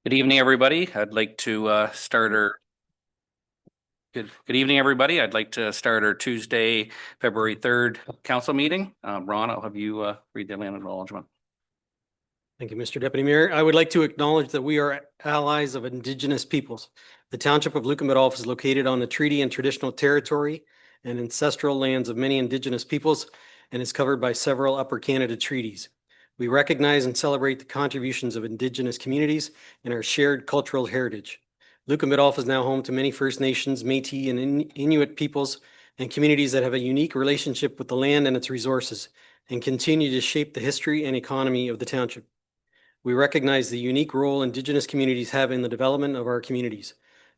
Good evening, everybody. I'd like to start our good evening, everybody. I'd like to start our Tuesday, February 3rd council meeting. Ron, I'll have you read the land acknowledgement. Thank you, Mr. Deputy Mayor. I would like to acknowledge that we are allies of Indigenous peoples. The Township of Lucan Biddulph is located on the treaty and traditional territory and ancestral lands of many Indigenous peoples and is covered by several Upper Canada treaties. We recognize and celebrate the contributions of Indigenous communities and our shared cultural heritage. Lucan Biddulph is now home to many First Nations, Métis, and Inuit peoples and communities that have a unique relationship with the land and its resources and continue to shape the history and economy of the township. We recognize the unique role Indigenous communities have in the development of our communities.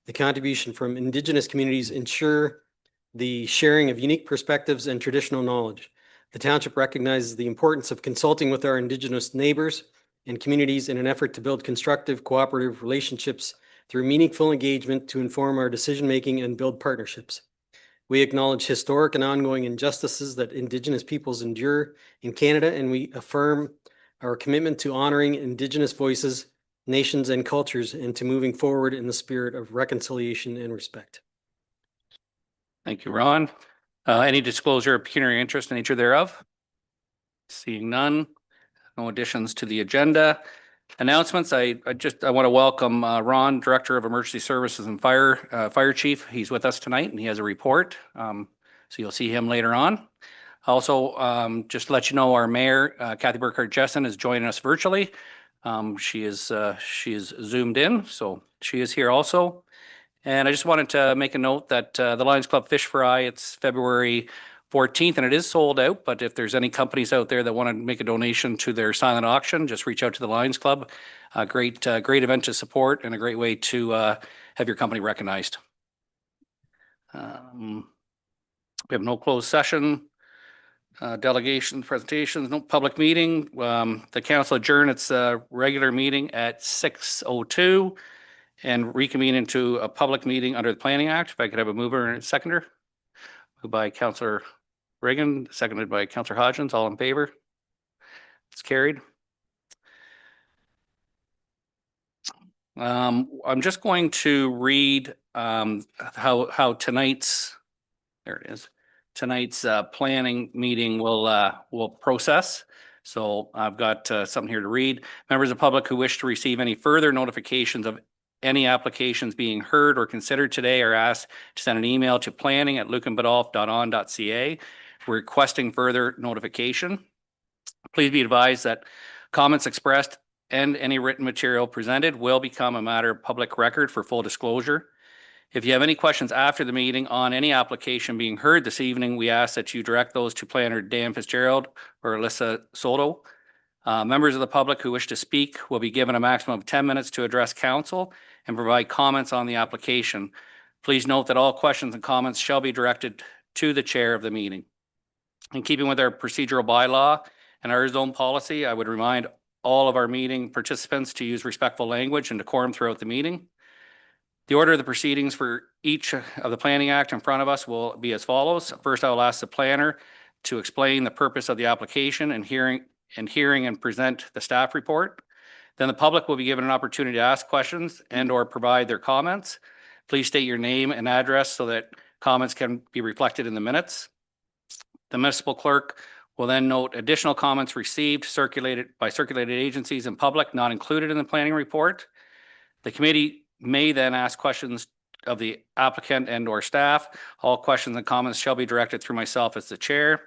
The contribution from Indigenous communities ensure the sharing of unique perspectives and traditional knowledge. The township recognizes the importance of consulting with our Indigenous neighbors and communities in an effort to build constructive, cooperative relationships through meaningful engagement to inform our decision-making and build partnerships. We acknowledge historic and ongoing injustices that Indigenous peoples endure in Canada, and we affirm our commitment to honoring Indigenous voices, nations, and cultures, and to moving forward in the spirit of reconciliation and respect. Thank you, Ron. Any disclosure of pecuniary interest in nature thereof? Seeing none. No additions to the agenda. Announcements. I want to welcome Ron, Director of Emergency Services and Fire Chief. He's with us tonight and he has a report. So you'll see him later on. Also, just to let you know, our Mayor, Kathy Burkhardt-Jessen, is joining us virtually. She is zoomed in, so she is here also. And I just wanted to make a note that the Lions Club Fish Fry, it's February 14th, and it is sold out. But if there's any companies out there that want to make a donation to their silent auction, just reach out to the Lions Club. Great event to support and a great way to have your company recognized. We have no closed session. Delegation presentations, no public meeting. The council adjourned its regular meeting at 6:02 and reconvene into a public meeting under the Planning Act. If I could have a mover and a seconder. Moved by Councillor Reagan, seconded by Councillor Hodgins. All in favor? It's carried. I'm just going to read how tonight's, there it is. Tonight's planning meeting will process. So I've got something here to read. Members of the public who wish to receive any further notifications of any applications being heard or considered today are asked to send an email to planning@lucanbiddulph.on.ca requesting further notification. Please be advised that comments expressed and any written material presented will become a matter of public record for full disclosure. If you have any questions after the meeting on any application being heard this evening, we ask that you direct those to Planner Dan Fitzgerald or Alyssa Soto. Members of the public who wish to speak will be given a maximum of 10 minutes to address council and provide comments on the application. Please note that all questions and comments shall be directed to the chair of the meeting. In keeping with our procedural bylaw and our zone policy, I would remind all of our meeting participants to use respectful language and decorum throughout the meeting. The order of the proceedings for each of the Planning Act in front of us will be as follows. First, I will ask the planner to explain the purpose of the application and hearing and present the staff report. Then the public will be given an opportunity to ask questions and or provide their comments. Please state your name and address so that comments can be reflected in the minutes. The municipal clerk will then note additional comments received by circulated agencies and public not included in the planning report. The committee may then ask questions of the applicant and or staff. All questions and comments shall be directed through myself as the chair.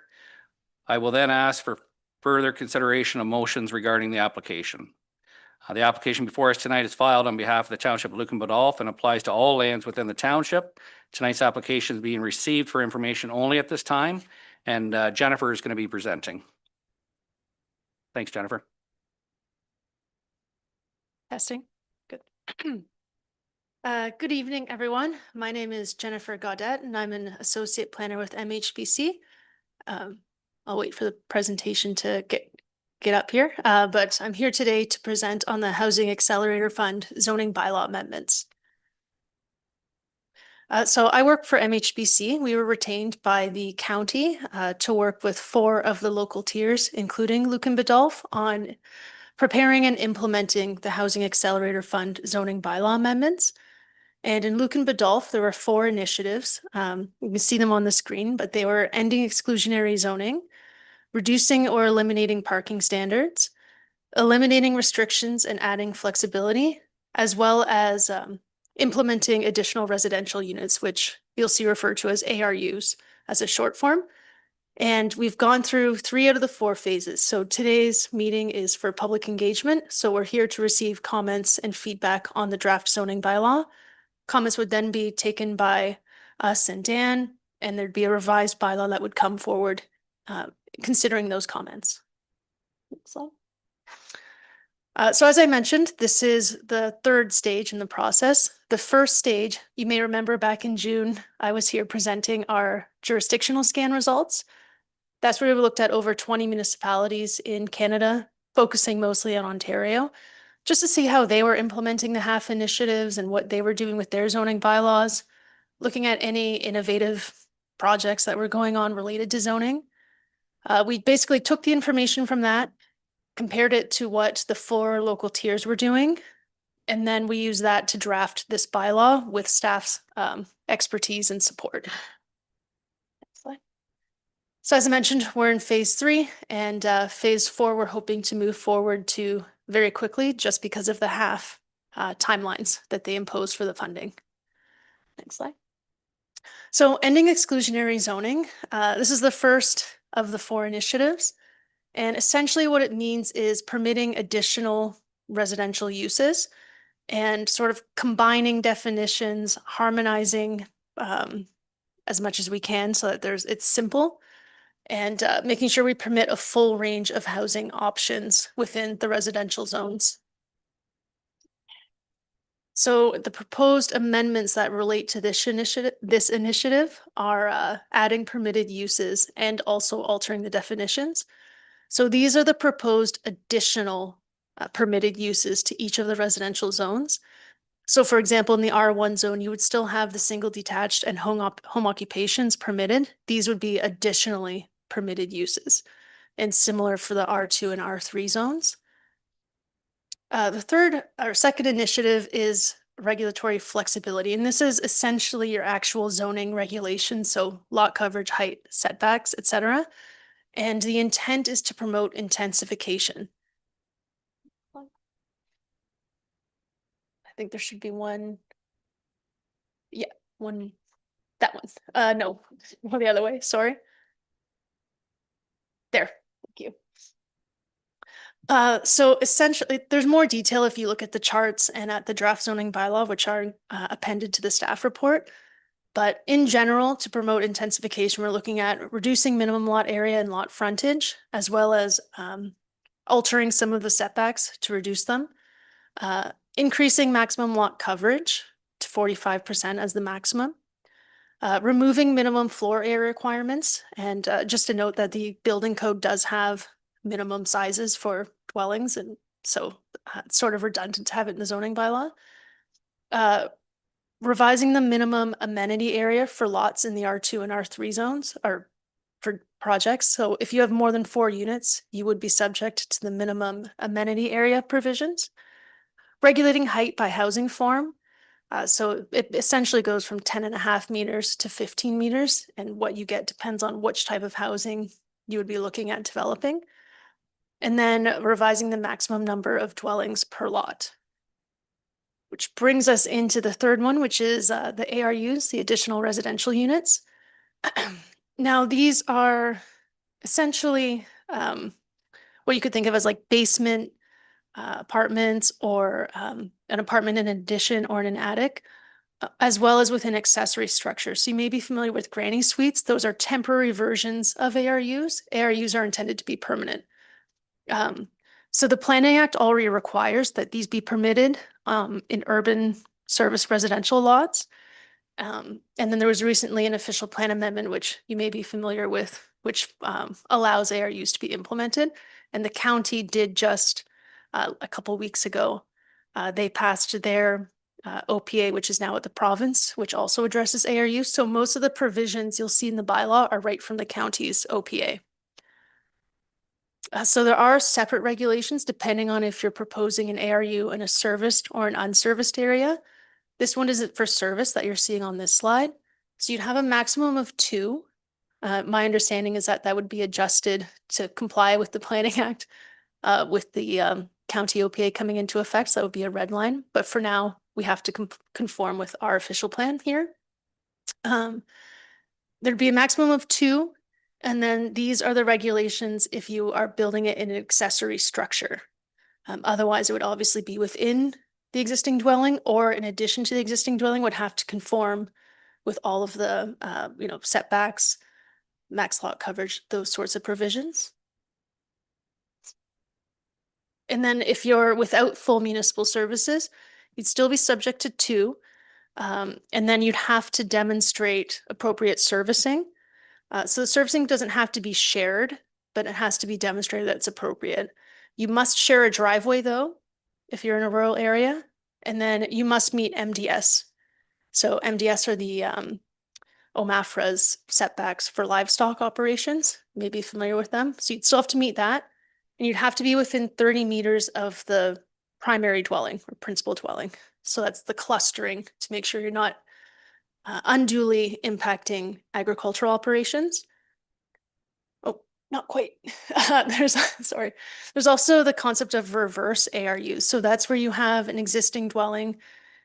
I will then ask for further consideration of motions regarding the application. The application before us tonight is filed on behalf of the Township of Lucan Biddulph and applies to all lands within the township. Tonight's application is being received for information only at this time, and Jennifer is going to be presenting. Thanks, Jennifer. Testing. Good. Good evening, everyone. My name is Jennifer Gaudette, and I'm an associate planner with MHBC. I'll wait for the presentation to get up here, but I'm here today to present on the Housing Accelerator Fund zoning bylaw amendments. So I work for MHBC. We were retained by the county to work with 4 of the local tiers, including Lucan Biddulph, on preparing and implementing the Housing Accelerator Fund zoning bylaw amendments. And in Lucan Biddulph, there were 4 initiatives. You can see them on the screen, but they were ending exclusionary zoning, reducing or eliminating parking standards, eliminating restrictions and adding flexibility, as well as implementing additional residential units, which you'll see referred to as ARUs as a short form. And we've gone through 3 out of the 4 phases. So today's meeting is for public engagement. So we're here to receive comments and feedback on the draft zoning bylaw. Comments would then be taken by us and Dan, and there'd be a revised bylaw that would come forward considering those comments. Next slide. So as I mentioned, this is the 3rd stage in the process. The first stage, you may remember back in June, I was here presenting our jurisdictional scan results. That's where we looked at over 20 municipalities in Canada, focusing mostly on Ontario, just to see how they were implementing the HAF initiatives and what they were doing with their zoning bylaws, looking at any innovative projects that were going on related to zoning. We basically took the information from that, compared it to what the 4 local tiers were doing, and then we used that to draft this bylaw with staff's expertise and support. Next slide. So as I mentioned, we're in phase 3, and phase 4, we're hoping to move forward to very quickly just because of the HAF timelines that they impose for the funding. Next slide. So ending exclusionary zoning, this is the first of the 4 initiatives. And essentially what it means is permitting additional residential uses and sort of combining definitions, harmonizing as much as we can so that it's simple, and making sure we permit a full range of housing options within the residential zones. So the proposed amendments that relate to this initiative are adding permitted uses and also altering the definitions. So these are the proposed additional permitted uses to each of the residential zones. So for example, in the R1 zone, you would still have the single detached and home occupations permitted. These would be additionally permitted uses, and similar for the R2 and R3 zones. The second initiative is regulatory flexibility, and this is essentially your actual zoning regulations, so lot coverage, height, setbacks, etc. And the intent is to promote intensification. I think there should be one. Yeah, one. That one. No, go the other way. Sorry. There. Thank you. So essentially, there's more detail if you look at the charts and at the draft zoning bylaw, which are appended to the staff report. But in general, to promote intensification, we're looking at reducing minimum lot area and lot frontage, as well as altering some of the setbacks to reduce them, increasing maximum lot coverage to 45% as the maximum, removing minimum floor area requirements. And just to note that the building code does have minimum sizes for dwellings, and so it's sort of redundant to have it in the zoning bylaw. Revising the minimum amenity area for lots in the R2 and R3 zones, or for projects. So if you have more than 4 units, you would be subject to the minimum amenity area provisions. Regulating height by housing form. So it essentially goes from 10.5 meters to 15 meters, and what you get depends on which type of housing you would be looking at developing. And then revising the maximum number of dwellings per lot. Which brings us into the third one, which is the ARUs, the additional residential units. Now, these are essentially what you could think of as like basement apartments, or an apartment in an addition or in an attic, as well as within accessory structures. So you may be familiar with granny suites. Those are temporary versions of ARUs. ARUs are intended to be permanent. So the Planning Act already requires that these be permitted in urban service residential lots. And then there was recently an official plan amendment, which you may be familiar with, which allows ARUs to be implemented. And the county did just a couple weeks ago, they passed their OPA, which is now at the province, which also addresses ARUs. So most of the provisions you'll see in the bylaw are right from the county's OPA. So there are separate regulations depending on if you're proposing an ARU in a serviced or an unserviced area. This one isn't for service that you're seeing on this slide. So you'd have a maximum of 2. My understanding is that that would be adjusted to comply with the Planning Act, with the county OPA coming into effect. So that would be a red line. But for now, we have to conform with our official plan here. There'd be a maximum of 2. And then these are the regulations if you are building it in an accessory structure. Otherwise, it would obviously be within the existing dwelling, or in addition to the existing dwelling would have to conform with all of the, setbacks, max lot coverage, those sorts of provisions. And then if you're without full municipal services, you'd still be subject to 2. And then you'd have to demonstrate appropriate servicing. So the servicing doesn't have to be shared, but it has to be demonstrated that it's appropriate. You must share a driveway though, if you're in a rural area, and then you must meet MDS. So MDS are the OMAFRA's setbacks for livestock operations. You may be familiar with them. So you'd still have to meet that. And you'd have to be within 30 meters of the primary dwelling or principal dwelling. So that's the clustering to make sure you're not unduly impacting agricultural operations. Oh, not quite. There's also the concept of reverse ARUs. So that's where you have an existing dwelling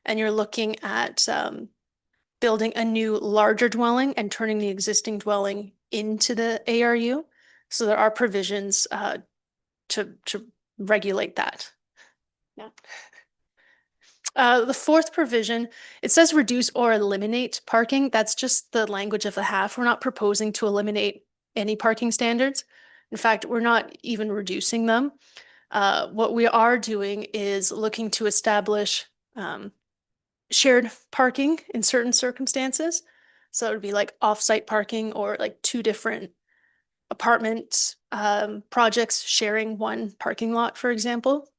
and you're looking at building a new larger dwelling and turning the existing dwelling into the ARU. So there are provisions to regulate that. Yeah. The 4th provision, it says reduce or eliminate parking. That's just the language of the half. We're not proposing to eliminate any parking standards. In fact, we're not even reducing them. What we are doing is looking to establish shared parking in certain circumstances. So it would be like off-site parking or like 2 different apartment projects sharing one parking lot, for example.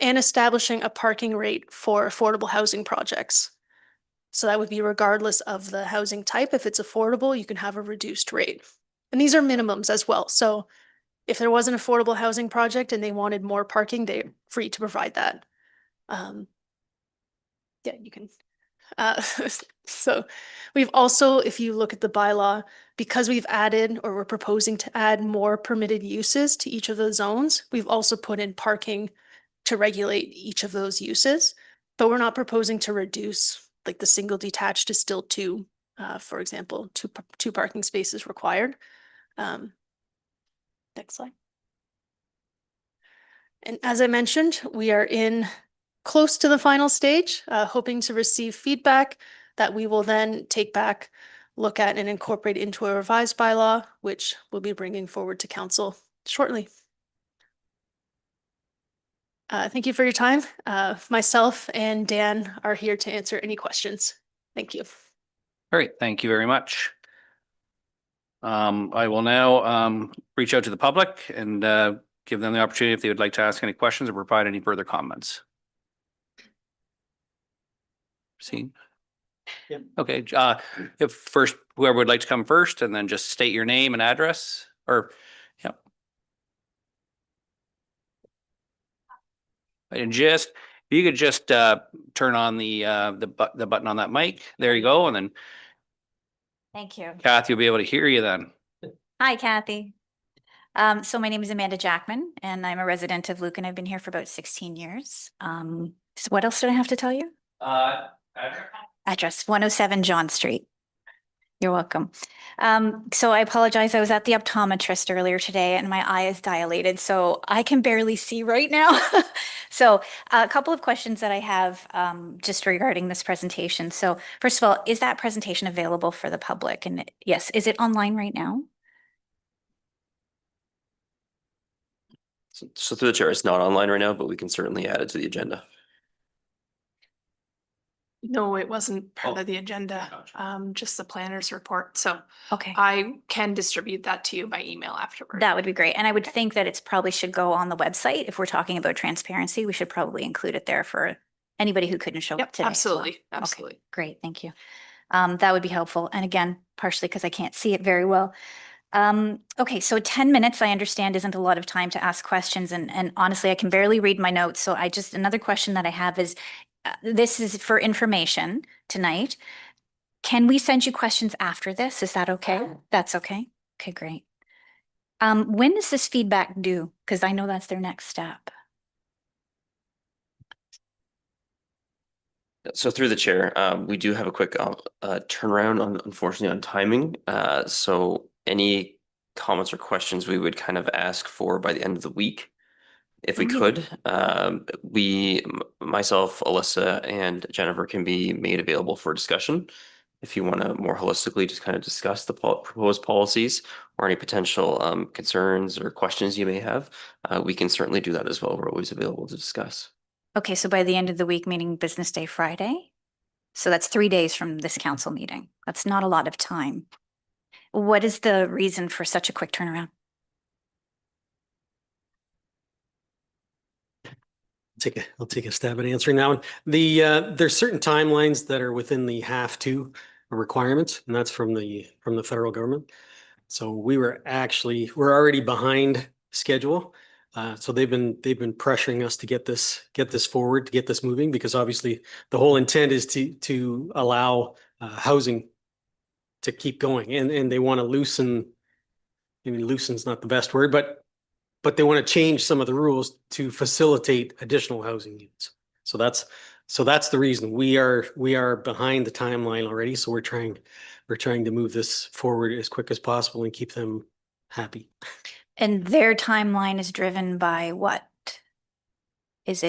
And establishing a parking rate for affordable housing projects. So that would be regardless of the housing type. If it's affordable, you can have a reduced rate. And these are minimums as well. So if there was an affordable housing project and they wanted more parking, they're free to provide that. Yeah, you can. So we've also, if you look at the bylaw, because we've added or we're proposing to add more permitted uses to each of the zones, we've also put in parking to regulate each of those uses, but we're not proposing to reduce like the single detached to still 2, for example, two parking spaces required. Next slide. And as I mentioned, we are in close to the final stage, hoping to receive feedback that we will then take back, look at and incorporate into a revised bylaw, which we'll be bringing forward to council shortly. Thank you for your time. Myself and Dan are here to answer any questions. Thank you. All right, thank you very much. I will now reach out to the public and give them the opportunity if they would like to ask any questions or provide any further comments. See? Yep. Okay, if first, whoever would like to come first and then just state your name and address or, yep. And just, if you could just turn on the button on that mic, there you go. And then Thank you. Kathy will be able to hear you then. Hi, Kathy. So my name is Amanda Jackman and I'm a resident of Lucan. I've been here for about 16 years. So what else did I have to tell you? Address 107 John Street. You're welcome. So I apologize. I was at the optometrist earlier today and my eye is dilated, so I can barely see right now. So a couple of questions that I have just regarding this presentation. So first of all, is that presentation available for the public? And yes, is it online right now? So through the chair, it's not online right now, but we can certainly add it to the agenda. No, it wasn't part Oh, of the agenda, gotcha. just the planner's report. So Okay. I can distribute that to you by email afterward. That would be great. And I would think that it's probably should go on the website. If we're talking about transparency, we should probably include it there for anybody who couldn't show up Yep, today. as well. absolutely, Okay, absolutely. great, thank you. That would be helpful. And again, partially because I can't see it very well. Okay, so 10 minutes, I understand, isn't a lot of time to ask questions. And honestly, I can barely read my notes. So another question that I have is, this is for information tonight. Can we send you questions after this? Is that okay? That's okay. Okay, great. When is this feedback due? Because I know that's their next step. So through the chair, we do have a quick turnaround on, unfortunately, on timing. So any comments or questions we would kind of ask for by the end of the week, if we Oh, yeah. could. Myself, Alyssa, and Jennifer can be made available for discussion. If you want to more holistically just kind of discuss the proposed policies or any potential concerns or questions you may have, we can certainly do that as well. We're always available to discuss. Okay, so by the end of the week, meaning business day Friday? So that's 3 days from this council meeting. That's not a lot of time. What is the reason for such a quick turnaround? I'll take a stab at answering that one. There's certain timelines that are within the have to requirements, and that's from the federal government. So we're already behind schedule. So they've been pressuring us to get this forward, to get this moving, because obviously the whole intent is to allow housing to keep going, and they want to loosen. I mean, loosen's not the best word, but they want to change some of the rules to facilitate additional housing units. So that's the reason we are behind the timeline already. So we're trying to move this forward as quick as possible and keep them happy. And their timeline is driven by what? Is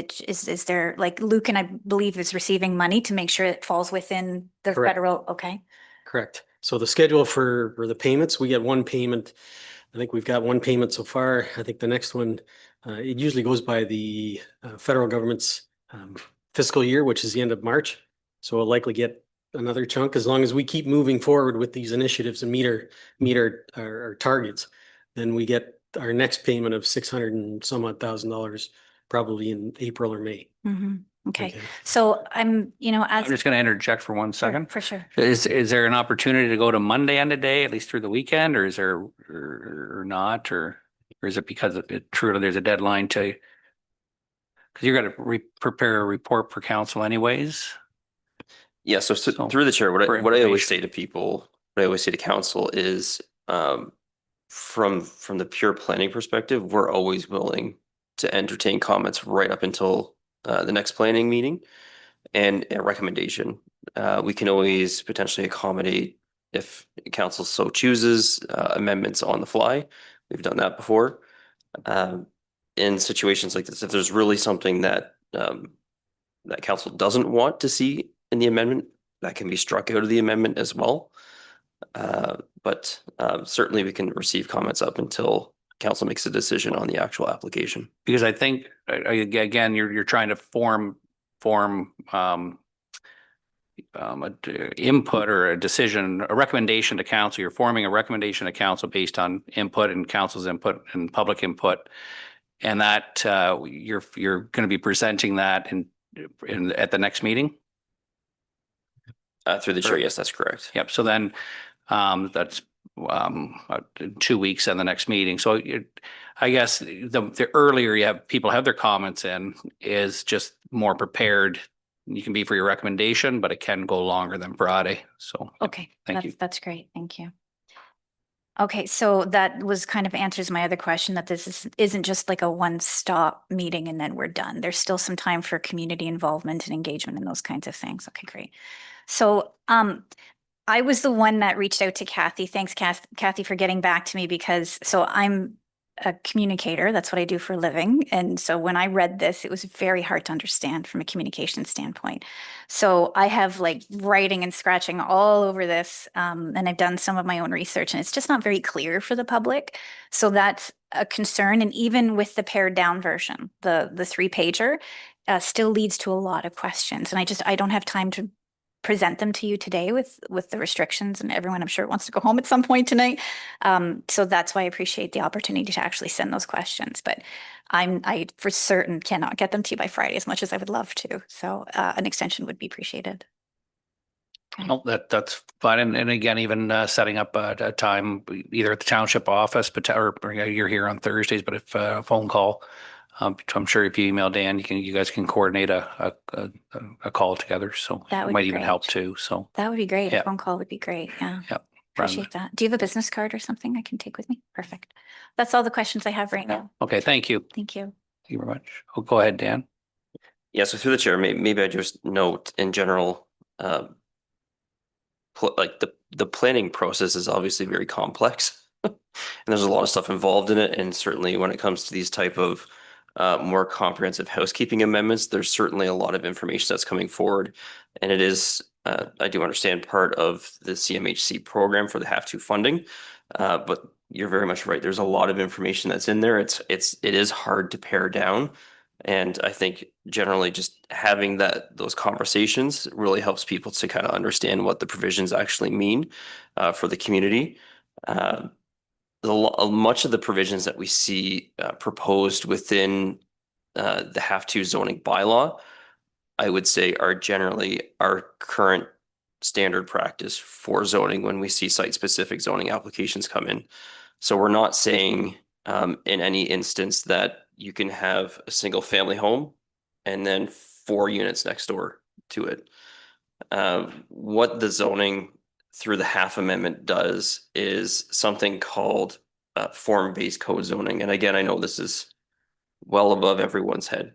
there, like, Lucan, I believe, is receiving money to make sure it falls within the Correct. federal, okay? Correct. So the schedule for the payments, we get one payment. I think we've got one payment so far. I think the next one, it usually goes by the federal government's fiscal year, which is the end of March. So we'll likely get another chunk as long as we keep moving forward with these initiatives and meet our targets. Then we get our next payment of $600 and some odd thousand probably in April or May. Okay, so I'm I'm just going to interject for 1 second. For sure. Is there an opportunity to go to Monday end of day, at least through the weekend, or is there or not, or is it because truly there's a deadline to? Because you're going to prepare a report for council anyways. Yeah, so So, through the chair, what for I always information. say to people, what I always say to council is, from the pure planning perspective, we're always willing to entertain comments right up until the next planning meeting and a recommendation. We can always potentially accommodate, if council so chooses, amendments on the fly. We've done that before. In situations like this, if there's really something that that council doesn't want to see in the amendment, that can be struck out of the amendment as well. But certainly we can receive comments up until council makes a decision on the actual application. Because I think again, you're trying to form input or a decision, a recommendation to council. You're forming a recommendation to council based on input and council's input and public input, and that you're going to be presenting that in at the next meeting. Through the chair, yes, that's correct. Yep. So then that's 2 weeks and the next meeting. So I guess the earlier people have their comments in is just more prepared. You can be for your recommendation, but it can go longer than Friday. So Okay, thank you. That's great. Thank you. Okay, so that was kind of answers my other question, that this isn't just like a one-stop meeting and then we're done. There's still some time for community involvement and engagement and those kinds of things. Okay, great. So I was the one that reached out to Kathy. Thanks, Kathy, for getting back to me, because I'm a communicator. That's what I do for a living. And so when I read this, it was very hard to understand from a communication standpoint. So I have like writing and scratching all over this. And I've done some of my own research, and it's just not very clear for the public. So that's a concern. And even with the pared down version, the 3-pager still leads to a lot of questions. And I don't have time to present them to you today with the restrictions, and everyone I'm sure wants to go home at some point tonight. So that's why I appreciate the opportunity to actually send those questions, but I for certain cannot get them to you by Friday as much as I would love to. So an extension would be appreciated. No, that's fine. And again, even setting up a time either at the township office, but or you're here on Thursdays, but if a phone call, I'm sure if you email Dan, you guys can coordinate a call together. So That it would might be even great. help too. So That would be great. A Yeah. phone call would be great. Yeah. yeah, Appreciate that. Do you have a business card or something I can take with me? Perfect. That's all the questions I have right now. Okay, thank you. Thank you. Thank you very much. Oh, go ahead, Dan. Yeah, so through the chair, maybe I just note in general, like the planning process is obviously very complex. And there's a lot of stuff involved in it. And certainly when it comes to these type of more comprehensive housekeeping amendments, there's certainly a lot of information that's coming forward. And it is, I do understand, part of the CMHC program for the have to funding. But you're very much right. There's a lot of information that's in there. It is hard to pare down. And I think generally just having those conversations really helps people to kind of understand what the provisions actually mean for the community. Much of the provisions that we see proposed within the have to zoning bylaw, I would say are generally our current standard practice for zoning when we see site specific zoning applications come in. So we're not saying in any instance that you can have a single family home and then 4 units next door to it. What the zoning through the half amendment does is something called form-based code zoning. And again, I know this is well above everyone's head.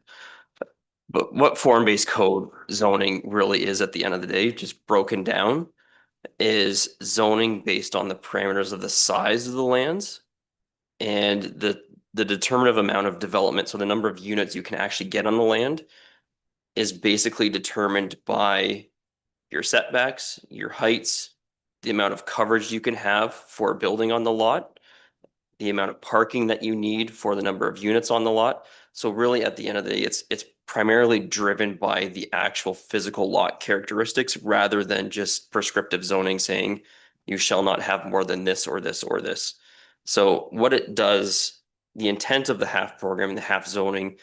But what form-based code zoning really is at the end of the day, just broken down, is zoning based on the parameters of the size of the lands and the determinative amount of development. So the number of units you can actually get on the land is basically determined by your setbacks, your heights, the amount of coverage you can have for a building on the lot, the amount of parking that you need for the number of units on the lot. So really at the end of the day, it's primarily driven by the actual physical lot characteristics rather than just prescriptive zoning saying you shall not have more than this or this or this. So what it does, the intent of the HAF program and the HAF zoning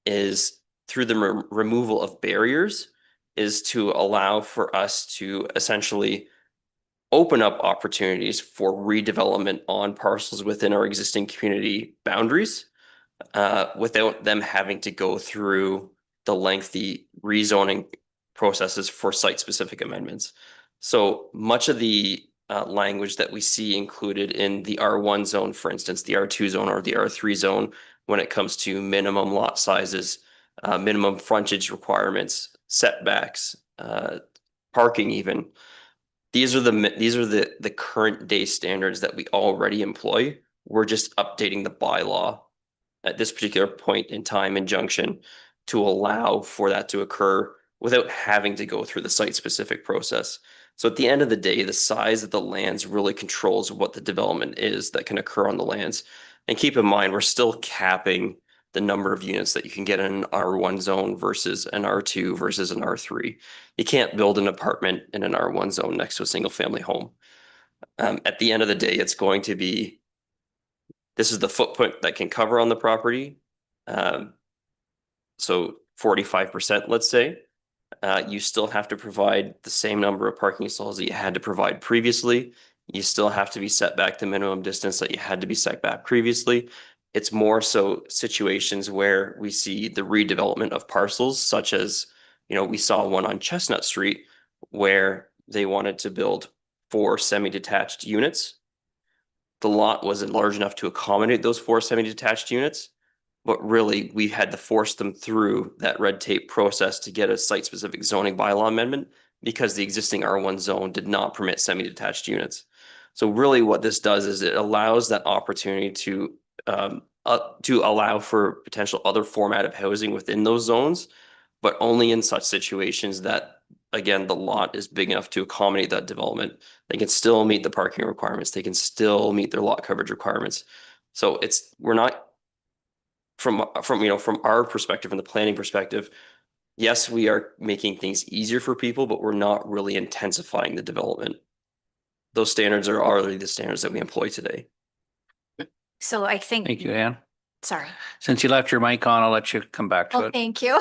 is through the removal of barriers is to allow for us to essentially open up opportunities for redevelopment on parcels within our existing community boundaries without them having to go through the lengthy rezoning processes for site-specific amendments. So much of the language that we see included in the R1 zone, for instance, the R2 zone or the R3 zone, when it comes to minimum lot sizes, minimum frontage requirements, setbacks, parking even. These are the current day standards that we already employ. We're just updating the bylaw at this particular point in time and junction to allow for that to occur without having to go through the site-specific process. So at the end of the day, the size of the lands really controls what the development is that can occur on the lands. And keep in mind, we're still capping the number of units that you can get in an R1 zone versus an R2 versus an R3. You can't build an apartment in an R1 zone next to a single family home. At the end of the day, it's going to be, this is the footprint that can cover on the property. So 45%, let's say, you still have to provide the same number of parking stalls that you had to provide previously. You still have to be set back the minimum distance that you had to be set back previously. It's more so situations where we see the redevelopment of parcels, such as, we saw one on Chestnut Street where they wanted to build 4 semi-detached units. The lot wasn't large enough to accommodate those 4 semi-detached units, but really we had to force them through that red tape process to get a site-specific zoning bylaw amendment because the existing R1 zone did not permit semi-detached units. So really what this does is it allows that opportunity to allow for potential other format of housing within those zones, but only in such situations that, again, the lot is big enough to accommodate that development. They can still meet the parking requirements. They can still meet their lot coverage requirements. So we're not from our perspective, from the planning perspective, yes, we are making things easier for people, but we're not really intensifying the development. Those standards are already the standards that we employ today. So I think Thank you, Ann. Sorry. Since you left your mic on, I'll let you come back to Well, it. thank you.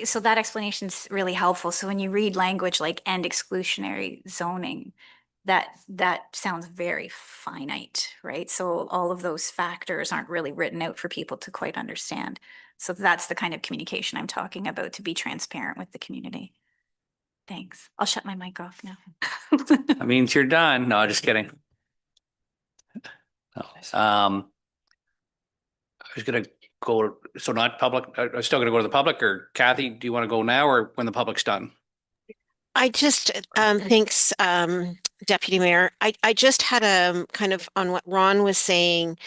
So that explanation is really helpful. So when you read language like and exclusionary zoning, that sounds very finite, right? So all of those factors aren't really written out for people to quite understand. So that's the kind of communication I'm talking about, to be transparent with the community. Thanks. I'll shut my mic off now. That means you're done. No, just kidding. No. I was gonna go, so not public, I'm still gonna go to the public, or Kathy, do you want to go now or when the public's done? I just, thanks, Deputy Mayor. I just had a kind of on what Ron was saying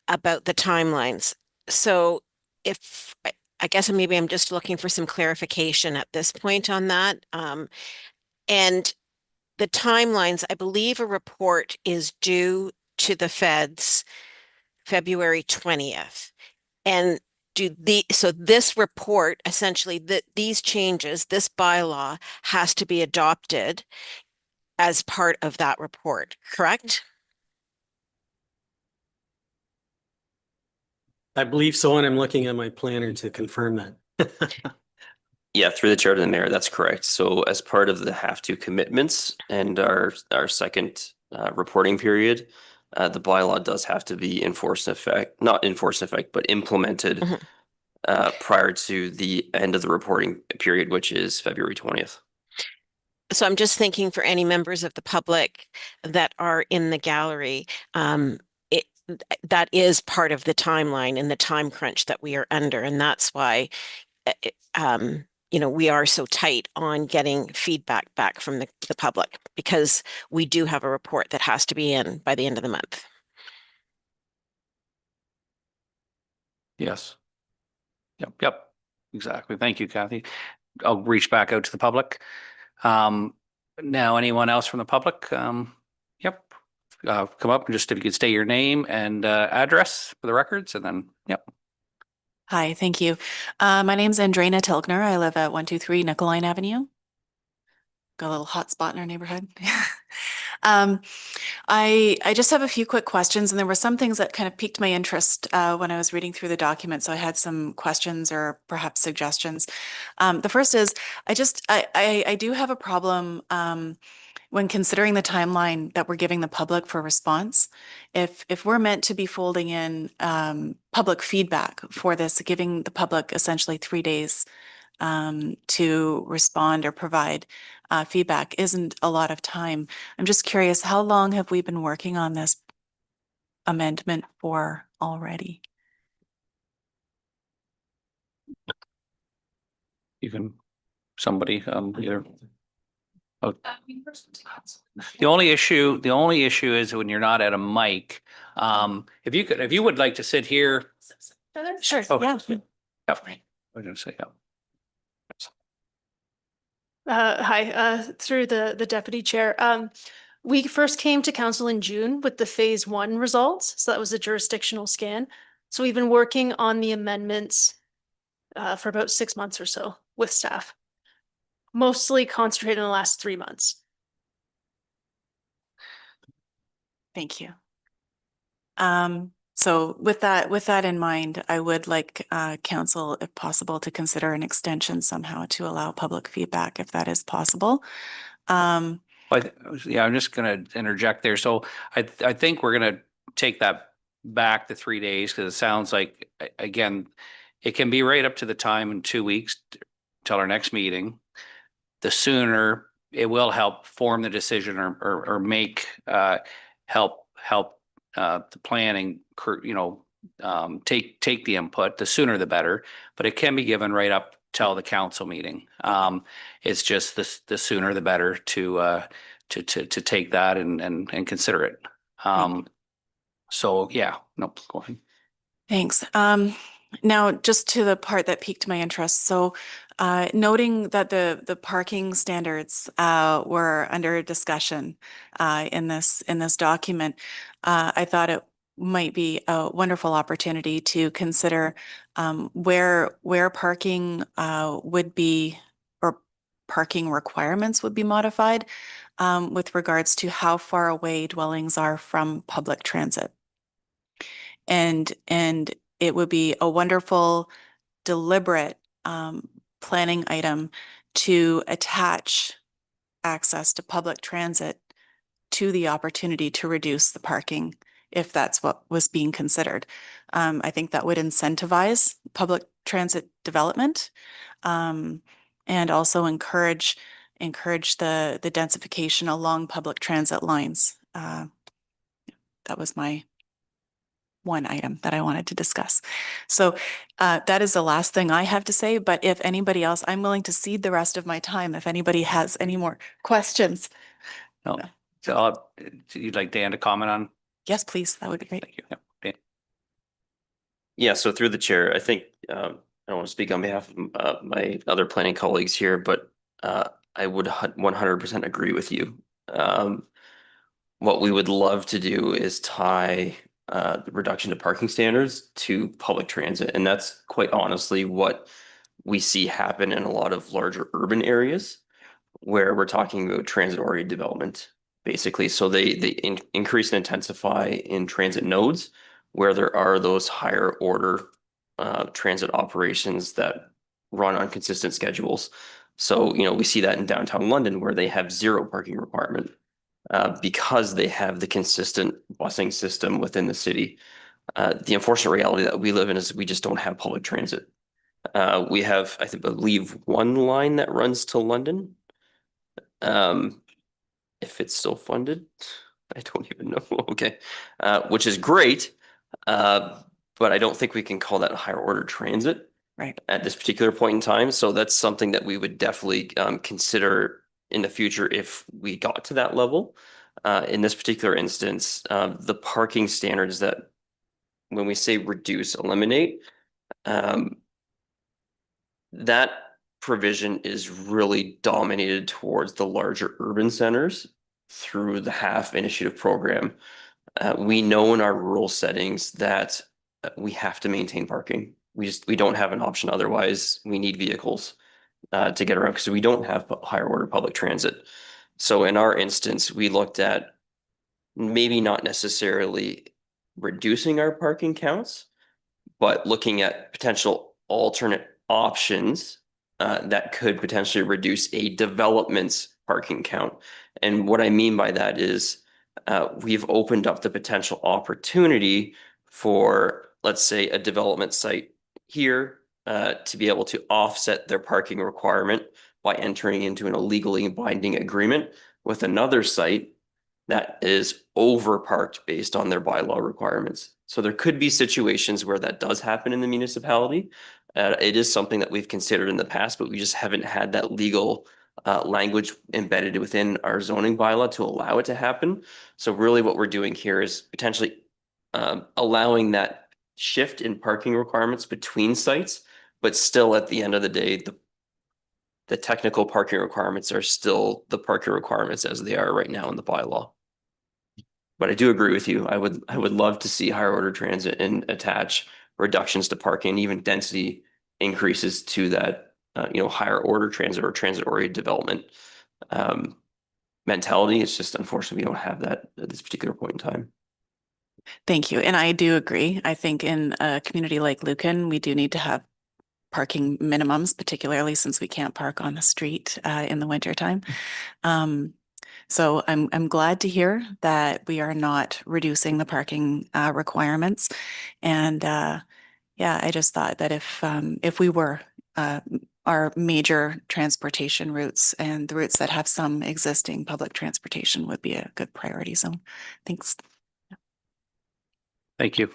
about the timelines. So if, I guess maybe I'm just looking for some clarification at this point on that. And the timelines, I believe a report is due to the feds February 20th. And so this report, essentially, these changes, this bylaw has to be adopted as part of that report, correct? I believe so, and I'm looking at my planner to confirm that. Yeah, through the chair to the mayor, that's correct. So as part of the have to commitments and our second reporting period, the bylaw does have to be enforced in effect, not enforced in effect, but implemented Mhm. prior to the end of the reporting period, which is February 20th. So I'm just thinking for any members of the public that are in the gallery, it that is part of the timeline and the time crunch that we are under, and that's why we are so tight on getting feedback back from the public, because we do have a report that has to be in by the end of the month. Yes. Yep, exactly. Thank you, Kathy. I'll reach back out to the public. Now, anyone else from the public? Yep. Come up and just if you could state your name and address for the records, and then, yep. Hi, thank you. My name's Andrena Tilgner. I live at 123 Nicoline Avenue. Got a little hot spot in our neighborhood. I just have a few quick questions, and there were some things that kind of piqued my interest when I was reading through the document. So I had some questions or perhaps suggestions. The first is I do have a problem when considering the timeline that we're giving the public for response. If we're meant to be folding in public feedback for this, giving the public essentially 3 days to respond or provide feedback isn't a lot of time. I'm just curious, how long have we been working on this amendment for already? You can, somebody, either. Oh. The only issue is when you're not at a mic. If you would like to sit here. Sure, Oh, yeah. Yeah. I was gonna say, yeah. Hi, through the deputy chair. We first came to council in June with the phase 1 results. So that was a jurisdictional scan. So we've been working on the amendments for about 6 months or so with staff. Mostly concentrated in the last 3 months. Thank you. So with that in mind, I would like council, if possible, to consider an extension somehow to allow public feedback, if that is possible. Yeah, I'm just gonna interject there. So I think we're gonna take that back to 3 days, because it sounds like, again, it can be right up to the time in 2 weeks till our next meeting. The sooner it will help form the decision or make help the planning, take the input, the sooner the better, but it can be given right up till the council meeting. It's just the sooner the better to take that and consider it. So yeah, no, go ahead. Thanks. Now, just to the part that piqued my interest. So, noting that the parking standards were under discussion in this document, I thought it might be a wonderful opportunity to consider where parking would be, or parking requirements would be modified with regards to how far away dwellings are from public transit. And it would be a wonderful, deliberate planning item to attach access to public transit to the opportunity to reduce the parking, if that's what was being considered. I think that would incentivize public transit development, and also encourage the densification along public transit lines. That was my one item that I wanted to discuss. So that is the last thing I have to say, but if anybody else, I'm willing to cede the rest of my time if anybody has any more questions. No. So you'd like Dan to comment on? Yes, please. That would be great. Thank you. Yep, Dan. Yeah, so through the chair, I think, I don't want to speak on behalf of my other planning colleagues here, but I would 100% agree with you. What we would love to do is tie the reduction to parking standards to public transit. And that's quite honestly what we see happen in a lot of larger urban areas where we're talking about transit-oriented development, basically. So they increase and intensify in transit nodes where there are those higher order transit operations that run on consistent schedules. So, we see that in downtown London where they have zero parking requirement because they have the consistent busing system within the city. The unfortunate reality that we live in is we just don't have public transit. We have, I believe, one line that runs to London. If it's still funded, I don't even know. Okay, which is great, but I don't think we can call that a higher order transit Right. at this particular point in time. So that's something that we would definitely consider in the future if we got to that level. In this particular instance, the parking standards that when we say reduce, eliminate, that provision is really dominated towards the larger urban centers through the HALF initiative program. We know in our rural settings that we have to maintain parking. We don't have an option. Otherwise, we need vehicles to get around because we don't have higher order public transit. So in our instance, we looked at maybe not necessarily reducing our parking counts, but looking at potential alternate options that could potentially reduce a development's parking count. And what I mean by that is we've opened up the potential opportunity for, let's say, a development site here to be able to offset their parking requirement by entering into an illegally binding agreement with another site that is overparked based on their bylaw requirements. So there could be situations where that does happen in the municipality. It is something that we've considered in the past, but we just haven't had that legal language embedded within our zoning bylaw to allow it to happen. So really what we're doing here is potentially allowing that shift in parking requirements between sites, but still at the end of the day, the technical parking requirements are still the parking requirements as they are right now in the bylaw. But I do agree with you. I would love to see higher order transit and attach reductions to parking, even density increases to that, higher order transit or transit oriented development mentality. It's just unfortunately we don't have that at this particular point in time. Thank you. And I do agree. I think in a community like Lucan, we do need to have parking minimums, particularly since we can't park on the street in the wintertime. So I'm glad to hear that we are not reducing the parking requirements. And yeah, I just thought that if we were our major transportation routes and the routes that have some existing public transportation would be a good priority zone. Thanks. Thank you.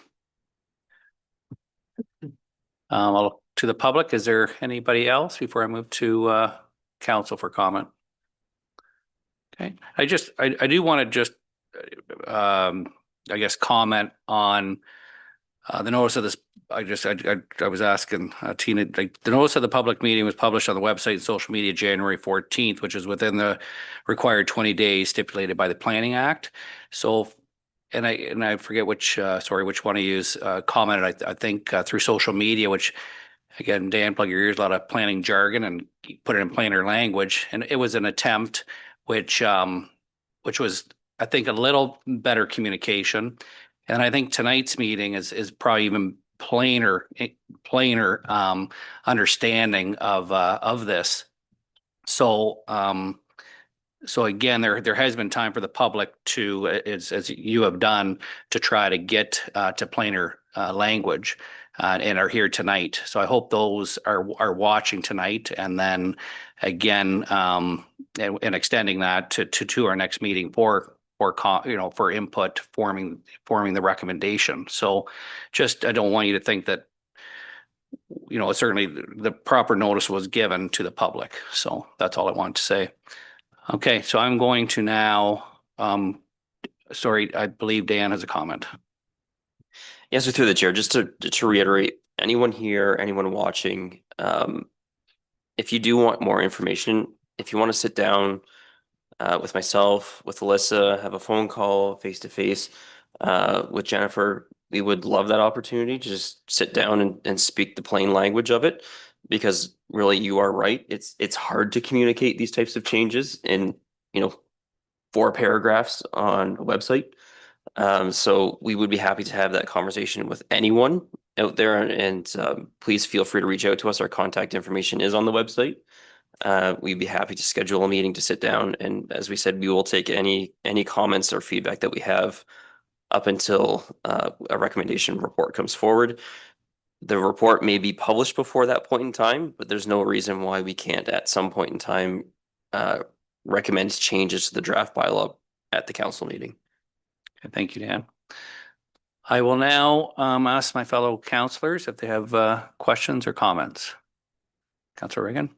To the public, is there anybody else before I move to council for comment? Okay, I do want to just, I guess, comment on the notice of this. I was asking Tina, like the notice of the public meeting was published on the website and social media January 14th, which is within the required 20 days stipulated by the Planning Act. So, and I forget which one of you commented, I think through social media, which again, Dan, plug your ears, a lot of planning jargon and put it in plainer language. And it was an attempt which was, I think, a little better communication. And I think tonight's meeting is probably even plainer understanding of this. So so again, there has been time for the public to, as you have done, to try to get to plainer language and are here tonight. So I hope those are watching tonight, and then again, and extending that to our next meeting for input, forming the recommendation. So just, I don't want you to think that, certainly the proper notice was given to the public. So that's all I wanted to say. Okay, so I'm going to now, sorry, I believe Dan has a comment. Yes, so through the chair, just to reiterate, anyone here, anyone watching, if you do want more information, if you want to sit down with myself, with Alyssa, have a phone call face to face with Jennifer, we would love that opportunity to just sit down and speak the plain language of it, because really you are right. It's hard to communicate these types of changes in, 4 paragraphs on a website. So we would be happy to have that conversation with anyone out there, and please feel free to reach out to us. Our contact information is on the website. We'd be happy to schedule a meeting to sit down, and as we said, we will take any comments or feedback that we have up until a recommendation report comes forward. The report may be published before that point in time, but there's no reason why we can't at some point in time recommend changes to the draft bylaw at the council meeting. Okay, thank you, Dan. I will now ask my fellow councillors if they have questions or comments. Councillor Reagan.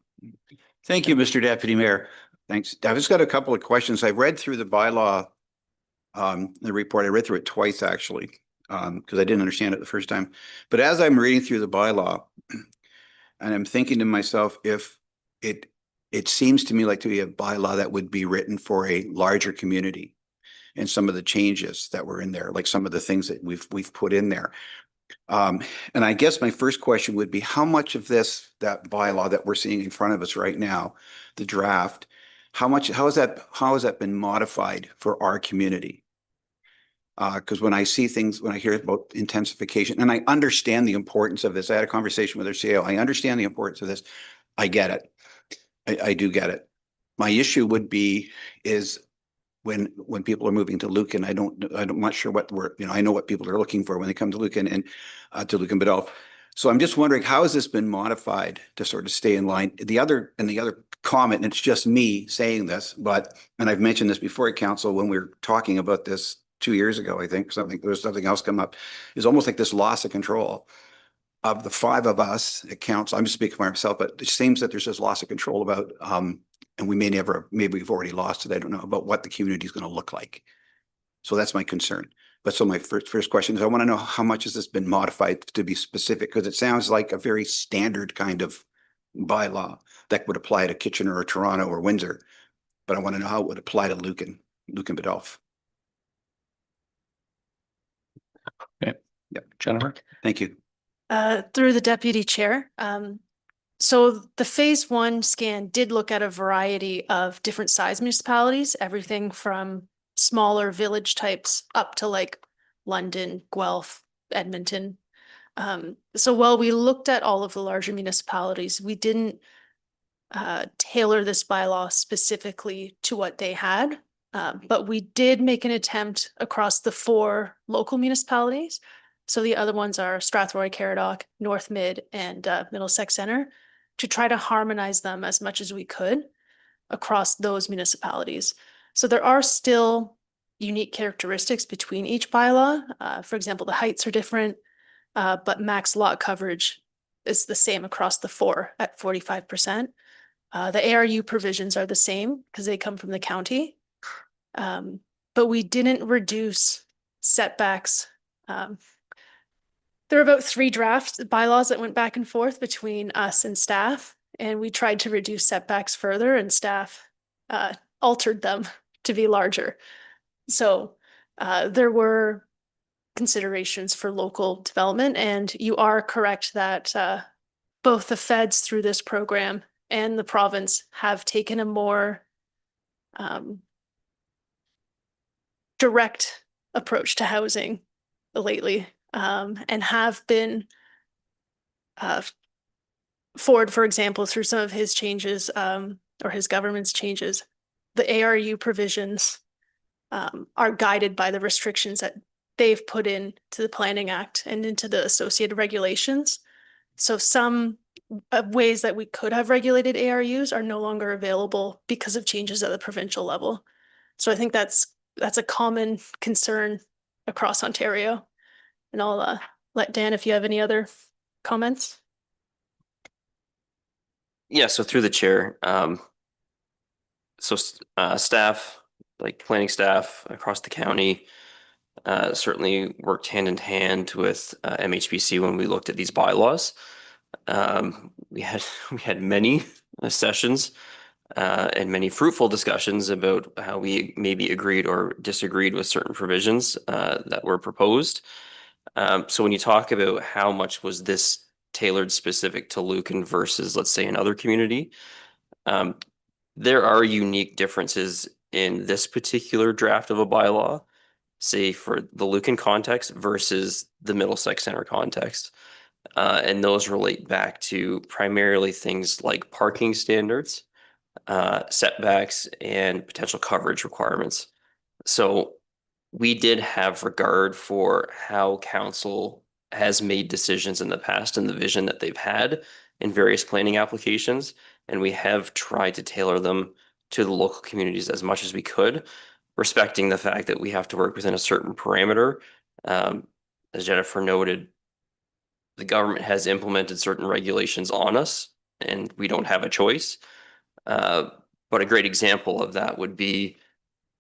Thank you, Mr. Deputy Mayor. Thanks. I've just got a couple of questions. I've read through the bylaw, the report. I read through it twice, actually, because I didn't understand it the first time. But as I'm reading through the bylaw, and I'm thinking to myself, if it seems to me like to be a bylaw that would be written for a larger community, and some of the changes that were in there, like some of the things that we've put in there. And I guess my first question would be, how much of that bylaw that we're seeing in front of us right now, the draft, how has that been modified for our community? Because when I see things, when I hear about intensification, and I understand the importance of this, I had a conversation with our CEO. I understand the importance of this. I get it. I do get it. My issue would be is when people are moving to Lucan, I'm not sure what I know what people are looking for when they come to Lucan and to Lucan Biddulph. So I'm just wondering, how has this been modified to sort of stay in line? The other comment, and it's just me saying this, and I've mentioned this before at council when we were talking about this 2 years ago, I think there was something else come up, is almost like this loss of control of the 5 of us at council. I'm just speaking for myself, but it seems that there's this loss of control about, and we maybe we've already lost it. I don't know about what the community is going to look like. So that's my concern. But so my first question is, I want to know how much has this been modified to be specific? Because it sounds like a very standard kind of bylaw that would apply to Kitchener or Toronto or Windsor. But I want to know how it would apply to Lucan Biddulph. Okay. Yep. Jennifer. Thank you. Through the deputy chair. So the phase 1 scan did look at a variety of different size municipalities, everything from smaller village types up to like London, Guelph, Edmonton. So while we looked at all of the larger municipalities, we didn't tailor this bylaw specifically to what they had. But we did make an attempt across the 4 local municipalities. So the other ones are Strathroy, Caradoc, North Mid, and Middlesex Centre, to try to harmonize them as much as we could across those municipalities. So there are still unique characteristics between each bylaw. For example, the heights are different, but max lot coverage is the same across the 4 at 45%. The ARU provisions are the same because they come from the county. But we didn't reduce setbacks. There were about 3 draft bylaws that went back and forth between us and staff, and we tried to reduce setbacks further, and staff altered them to be larger. So there were considerations for local development, and you are correct that both the feds through this program and the province have taken a more direct approach to housing lately, and have been Ford, for example, through some of his changes, or his government's changes, the ARU provisions are guided by the restrictions that they've put in to the Planning Act and into the associated regulations. So some ways that we could have regulated ARUs are no longer available because of changes at the provincial level. So I think that's a common concern across Ontario. And I'll let Dan, if you have any other comments. Yeah, so through the chair, staff, like planning staff across the county, certainly worked hand in hand with MHPC when we looked at these bylaws. We had many sessions and many fruitful discussions about how we maybe agreed or disagreed with certain provisions that were proposed. So when you talk about how much was this tailored specific to Lucan versus, let's say, another community, there are unique differences in this particular draft of a bylaw, say for the Lucan context versus the Middlesex Center context. And those relate back to primarily things like parking standards, setbacks, and potential coverage requirements. So we did have regard for how council has made decisions in the past and the vision that they've had in various planning applications. And we have tried to tailor them to the local communities as much as we could, respecting the fact that we have to work within a certain parameter. As Jennifer noted, the government has implemented certain regulations on us and we don't have a choice. But a great example of that would be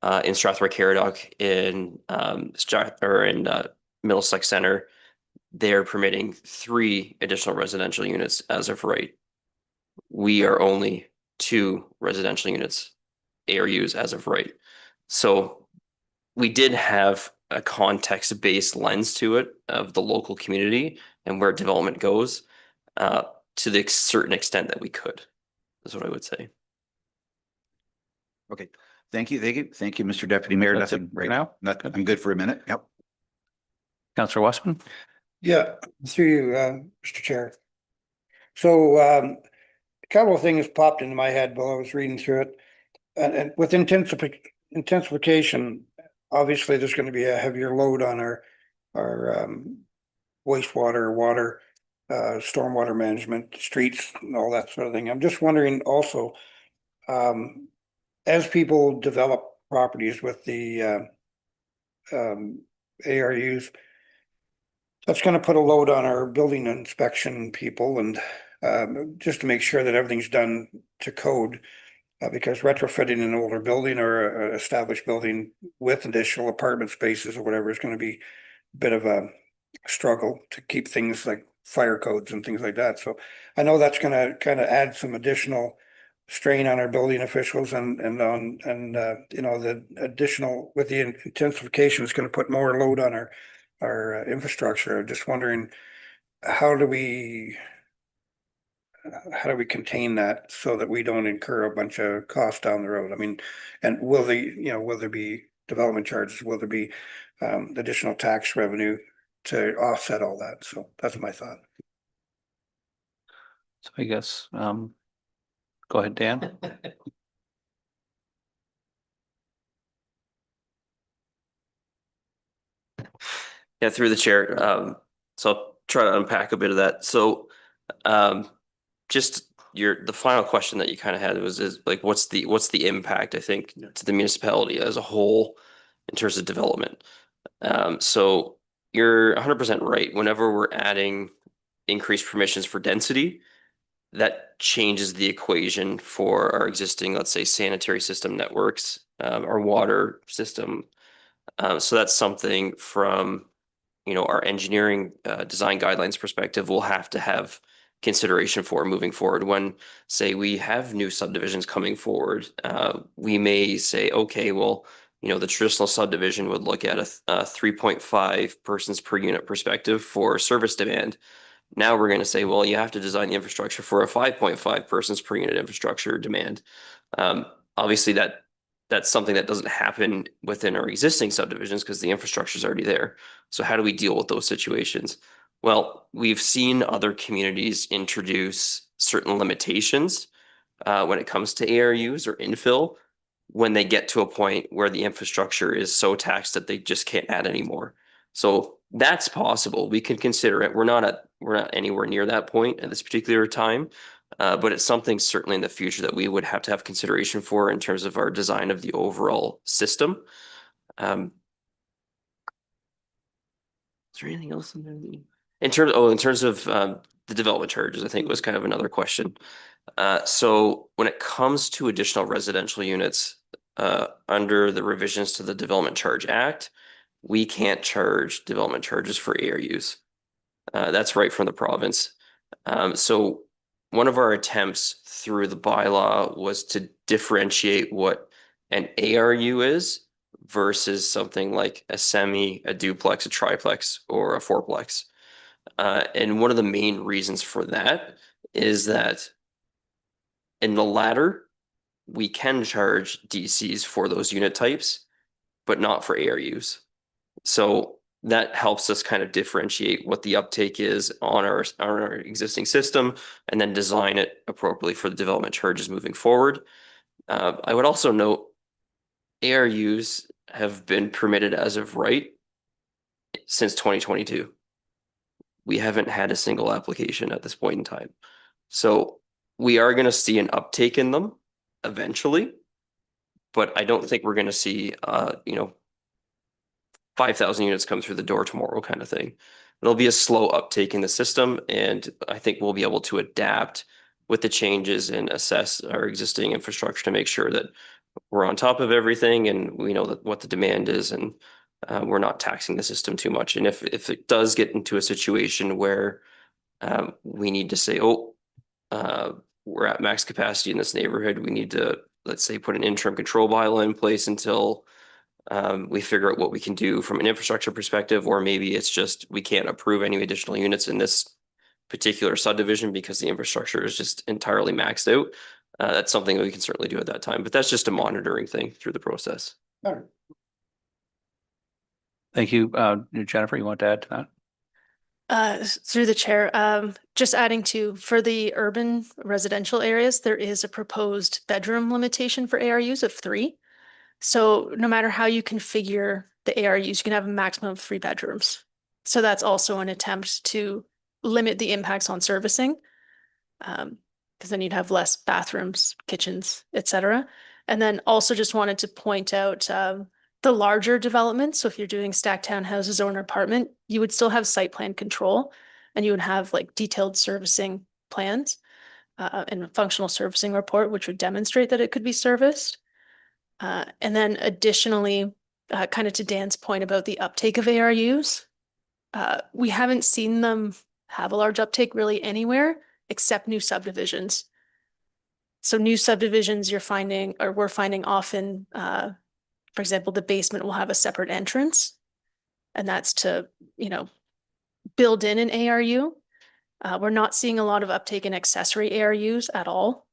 in Strathroy-Caradoc in Middlesex Center, they're permitting 3 additional residential units as of right. We are only 2 residential units, ARUs as of right. So we did have a context-based lens to it of the local community and where development goes to the certain extent that we could, is what I would say. Okay, thank you, Mr. Deputy Mayor. That's it Nothing for right now? now. I'm good for a minute. Yep. Councillor Westman? Yeah, through you, Mr. Chair. So a couple of things popped into my head while I was reading through it. And with intensification, obviously there's going to be a heavier load on our wastewater, water, stormwater management, streets, and all that sort of thing. I'm just wondering also, as people develop properties with the ARUs, that's going to put a load on our building inspection people and just to make sure that everything's done to code. Because retrofitting an older building or an established building with additional apartment spaces or whatever is going to be a bit of a struggle to keep things like fire codes and things like that. So I know that's going to kind of add some additional strain on our building officials and you know, the additional with the intensification is going to put more load on our infrastructure. I'm just wondering, how do we contain that so that we don't incur a bunch of costs down the road? I mean, and will there be development charges? Will there be additional tax revenue to offset all that? So that's my thought. So I guess, go ahead, Dan. Yeah, through the chair. So I'll try to unpack a bit of that. So just the final question that you kind of had is like, what's the impact, I think, to the municipality as a whole in terms of development? So you're 100% right. Whenever we're adding increased permissions for density, that changes the equation for our existing, let's say, sanitary system networks, our water system. So that's something from, you know, our engineering design guidelines perspective, we'll have to have consideration for moving forward. When, say, we have new subdivisions coming forward, we may say, okay, well, you know, the traditional subdivision would look at a 3.5 persons per unit perspective for service demand. Now we're going to say, well, you have to design the infrastructure for a 5.5 persons per unit infrastructure demand. Obviously, that that's something that doesn't happen within our existing subdivisions because the infrastructure is already there. So how do we deal with those situations? Well, we've seen other communities introduce certain limitations when it comes to ARUs or infill when they get to a point where the infrastructure is so taxed that they just can't add anymore. So that's possible. We can consider it. We're not anywhere near that point at this particular time. But it's something certainly in the future that we would have to have consideration for in terms of our design of the overall system. Is there anything else in there? In terms of the development charges, I think was kind of another question. So when it comes to additional residential units, under the revisions to the Development Charge Act, we can't charge development charges for ARUs. That's right from the province. So one of our attempts through the bylaw was to differentiate what an ARU is versus something like a semi, a duplex, a triplex, or a fourplex. And one of the main reasons for that is that in the latter, we can charge DCs for those unit types, but not for ARUs. So that helps us kind of differentiate what the uptake is on our existing system and then design it appropriately for the development charges moving forward. I would also note ARUs have been permitted as of right since 2022. We haven't had a single application at this point in time. So we are going to see an uptake in them eventually, but I don't think we're going to see, 5,000 units come through the door tomorrow kind of thing. It'll be a slow uptake in the system, and I think we'll be able to adapt with the changes and assess our existing infrastructure to make sure that we're on top of everything and we know that what the demand is, and we're not taxing the system too much. And if it does get into a situation where we need to say, we're at max capacity in this neighborhood, we need to, let's say, put an interim control bylaw in place until we figure out what we can do from an infrastructure perspective, or maybe it's just we can't approve any additional units in this particular subdivision because the infrastructure is just entirely maxed out. That's something that we can certainly do at that time, but that's just a monitoring thing through the process. Thank you. Jennifer, you want to add to that? Through the chair, just adding to, for the urban residential areas, there is a proposed bedroom limitation for ARUs of 3. So no matter how you configure the ARUs, you can have a maximum of 3 bedrooms. So that's also an attempt to limit the impacts on servicing, because then you'd have less bathrooms, kitchens, etc. And then also just wanted to point out the larger developments. So if you're doing stacked townhouses or an apartment, you would still have site plan control, and you would have like detailed servicing plans and a functional servicing report, which would demonstrate that it could be serviced. And then additionally, kind of to Dan's point about the uptake of ARUs, we haven't seen them have a large uptake really anywhere except new subdivisions. So new subdivisions we're finding often, for example, the basement will have a separate entrance, and that's to, build in an ARU. We're not seeing a lot of uptake in accessory ARUs at all.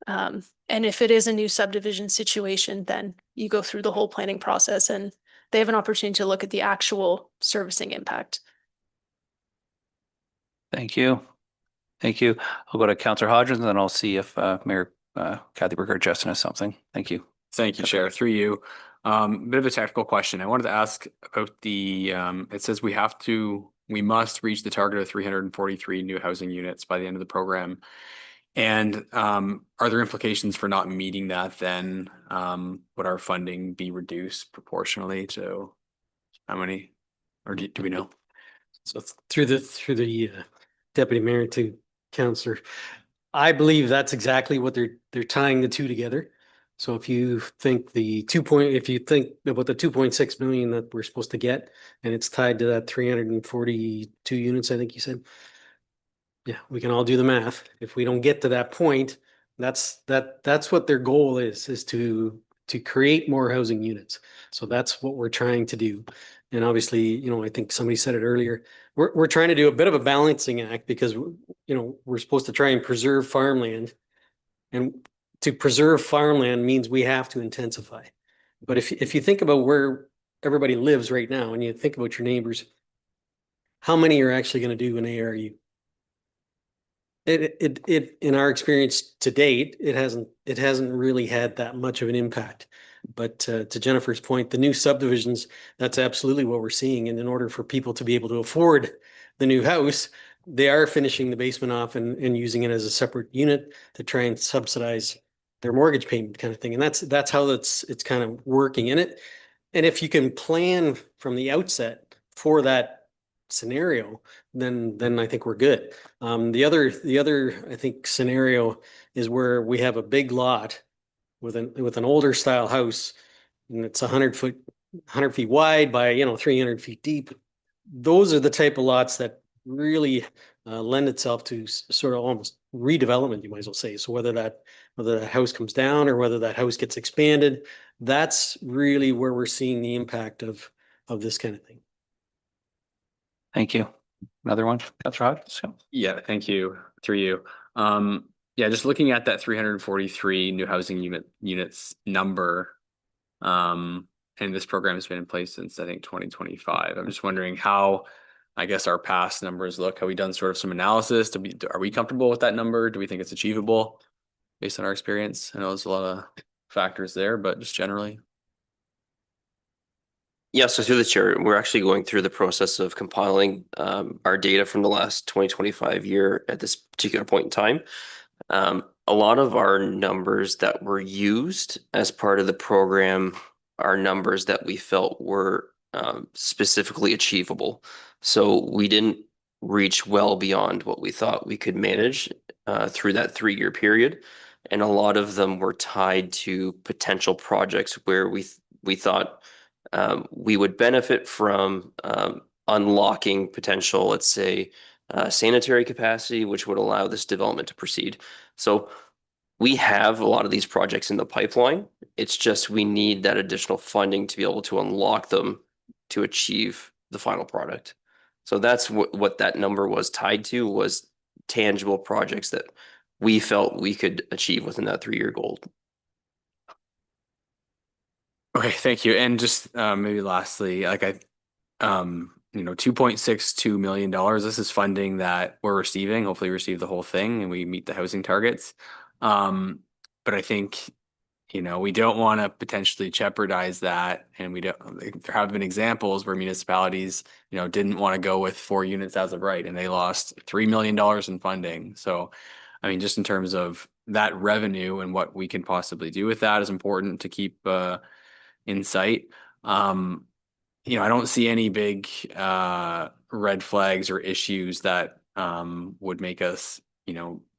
And if it is a new subdivision situation, then you go through the whole planning process and they have an opportunity to look at the actual servicing impact. Thank you. Thank you. I'll go to Councillor Hodgins and then I'll see if Mayor Kathy Burger Justin has something. Thank you. Thank you, Chair. Through you. Bit of a technical question. I wanted to ask about the, it says we must reach the target of 343 new housing units by the end of the program. And are there implications for not meeting that then? Would our funding be reduced proportionally to how many, or do we know? So through the deputy mayor to councillor, I believe that's exactly what they're tying the two together. So if you think if you think about the 2.6 million that we're supposed to get, and it's tied to that 342 units, I think you said. Yeah, we can all do the math. If we don't get to that point, that's what their goal is to create more housing units. So that's what we're trying to do. And obviously, I think somebody said it earlier, we're trying to do a bit of a balancing act because, we're supposed to try and preserve farmland. And to preserve farmland means we have to intensify. But if you think about where everybody lives right now and you think about your neighbors, how many are actually going to do an ARU? In our experience to date, it hasn't really had that much of an impact. But to Jennifer's point, the new subdivisions, that's absolutely what we're seeing. And in order for people to be able to afford the new house, they are finishing the basement off and using it as a separate unit to try and subsidize their mortgage payment kind of thing. And that's how it's kind of working in it. And if you can plan from the outset for that scenario, then I think we're good. The other I think scenario is where we have a big lot with an older style house, and it's 100 feet wide by 300 feet deep. Those are the type of lots that really lend itself to sort of almost redevelopment, you might as well say. So whether that house comes down or whether that house gets expanded, that's really where we're seeing the impact of this kind of thing. Thank you. Another one, Councillor Hodges? Yeah, thank you. Through you. Yeah, just looking at that 343 new housing units number. And this program has been in place since I think 2025. I'm just wondering how, I guess, our past numbers look. Have we done sort of some analysis? Are we comfortable with that number? Do we think it's achievable based on our experience? I know there's a lot of factors there, but just generally. Yeah, so through the chair, we're actually going through the process of compiling our data from the last 2025 year at this particular point in time. A lot of our numbers that were used as part of the program are numbers that we felt were specifically achievable. So we didn't reach well beyond what we thought we could manage through that 3-year period. And a lot of them were tied to potential projects where we thought we would benefit from unlocking potential, let's say, sanitary capacity, which would allow this development to proceed. So we have a lot of these projects in the pipeline. It's just we need that additional funding to be able to unlock them to achieve the final product. So that's what that number was tied to, was tangible projects that we felt we could achieve within that 3-year goal. Okay, thank you. And just maybe lastly, like $2.62 million. This is funding that we're receiving. Hopefully, receive the whole thing and we meet the housing targets. But I think we don't want to potentially jeopardize that, and there have been examples where municipalities didn't want to go with 4 units as of right, and they lost $3 million in funding. So, I mean, just in terms of that revenue and what we can possibly do with that is important to keep in sight. I don't see any big red flags or issues that would make us,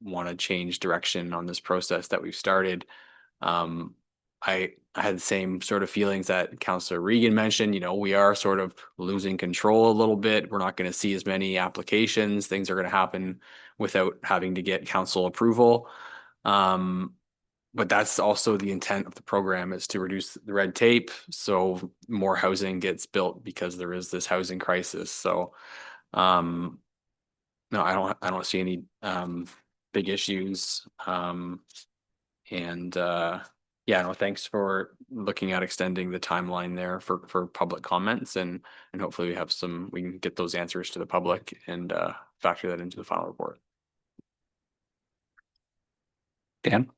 want to change direction on this process that we've started. I had the same sort of feelings that Councillor Regan mentioned. We are sort of losing control a little bit. We're not going to see as many applications. Things are going to happen without having to get council approval. But that's also the intent of the program, is to reduce the red tape so more housing gets built, because there is this housing crisis. So no, I don't see any big issues. Yeah, no, thanks for looking at extending the timeline there for public comments, and hopefully we can get those answers to the public and factor that into the final report. Dan?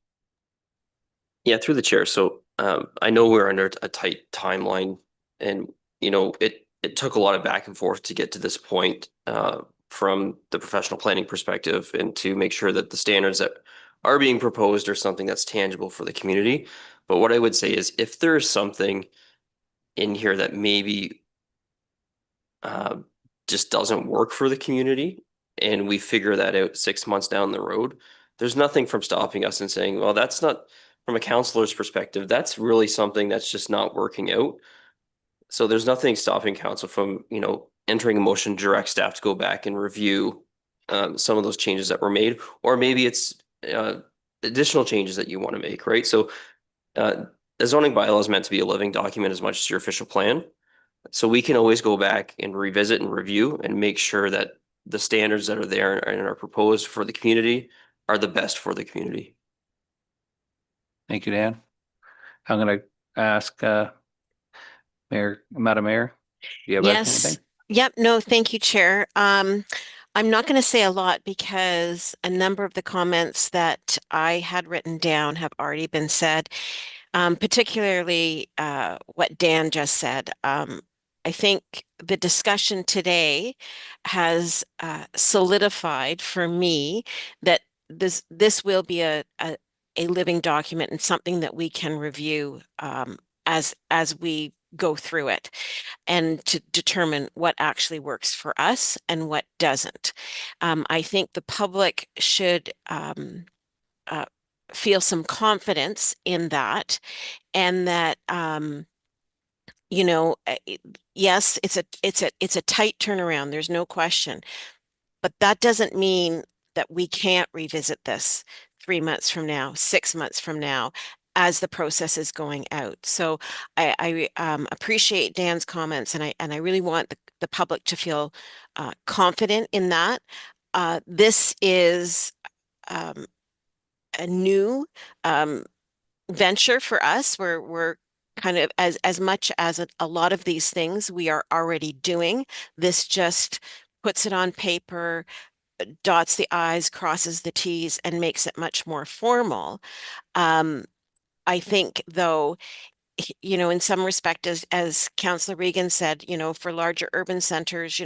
Yeah, through the chair. So I know we're under a tight timeline, and it took a lot of back and forth to get to this point from the professional planning perspective, and to make sure that the standards that are being proposed are something that's tangible for the community. But what I would say is, if there is something in here that maybe just doesn't work for the community, and we figure that out 6 months down the road, there's nothing from stopping us and saying, well, that's not, from a councillor's perspective, that's really something that's just not working out. So there's nothing stopping council from, entering a motion to direct staff to go back and review some of those changes that were made, or maybe it's additional changes that you want to make, right? So the zoning bylaw is meant to be a living document as much as your official plan. So we can always go back and revisit and review and make sure that the standards that are there and are proposed for the community are the best for the community. Thank you, Dan. I'm going to ask Madam Mayor? Do you have Yes. anything? Yep. No, thank you, Chair. I'm not going to say a lot because a number of the comments that I had written down have already been said, particularly what Dan just said. I think the discussion today has solidified for me that this will be a living document and something that we can review as we go through it and to determine what actually works for us and what doesn't. I think the public should feel some confidence in that, and that yes, it's a tight turnaround. There's no question, but that doesn't mean that we can't revisit this 3 months from now, 6 months from now, as the process is going out. So I appreciate Dan's comments, and I really want the public to feel confident in that. This is a new venture for us. We're kind of as much as a lot of these things we are already doing. This just puts it on paper, dots the i's, crosses the t's, and makes it much more formal. I think, though, in some respect, as Councillor Regan said, for larger urban centers,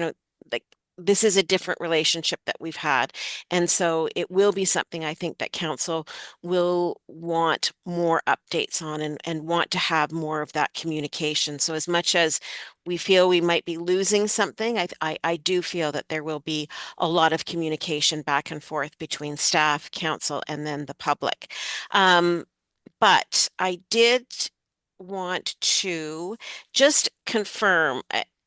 like this is a different relationship that we've had. And so it will be something I think that council will want more updates on and want to have more of that communication. So as much as we feel we might be losing something, I do feel that there will be a lot of communication back and forth between staff, council, and then the public. But I did want to just confirm,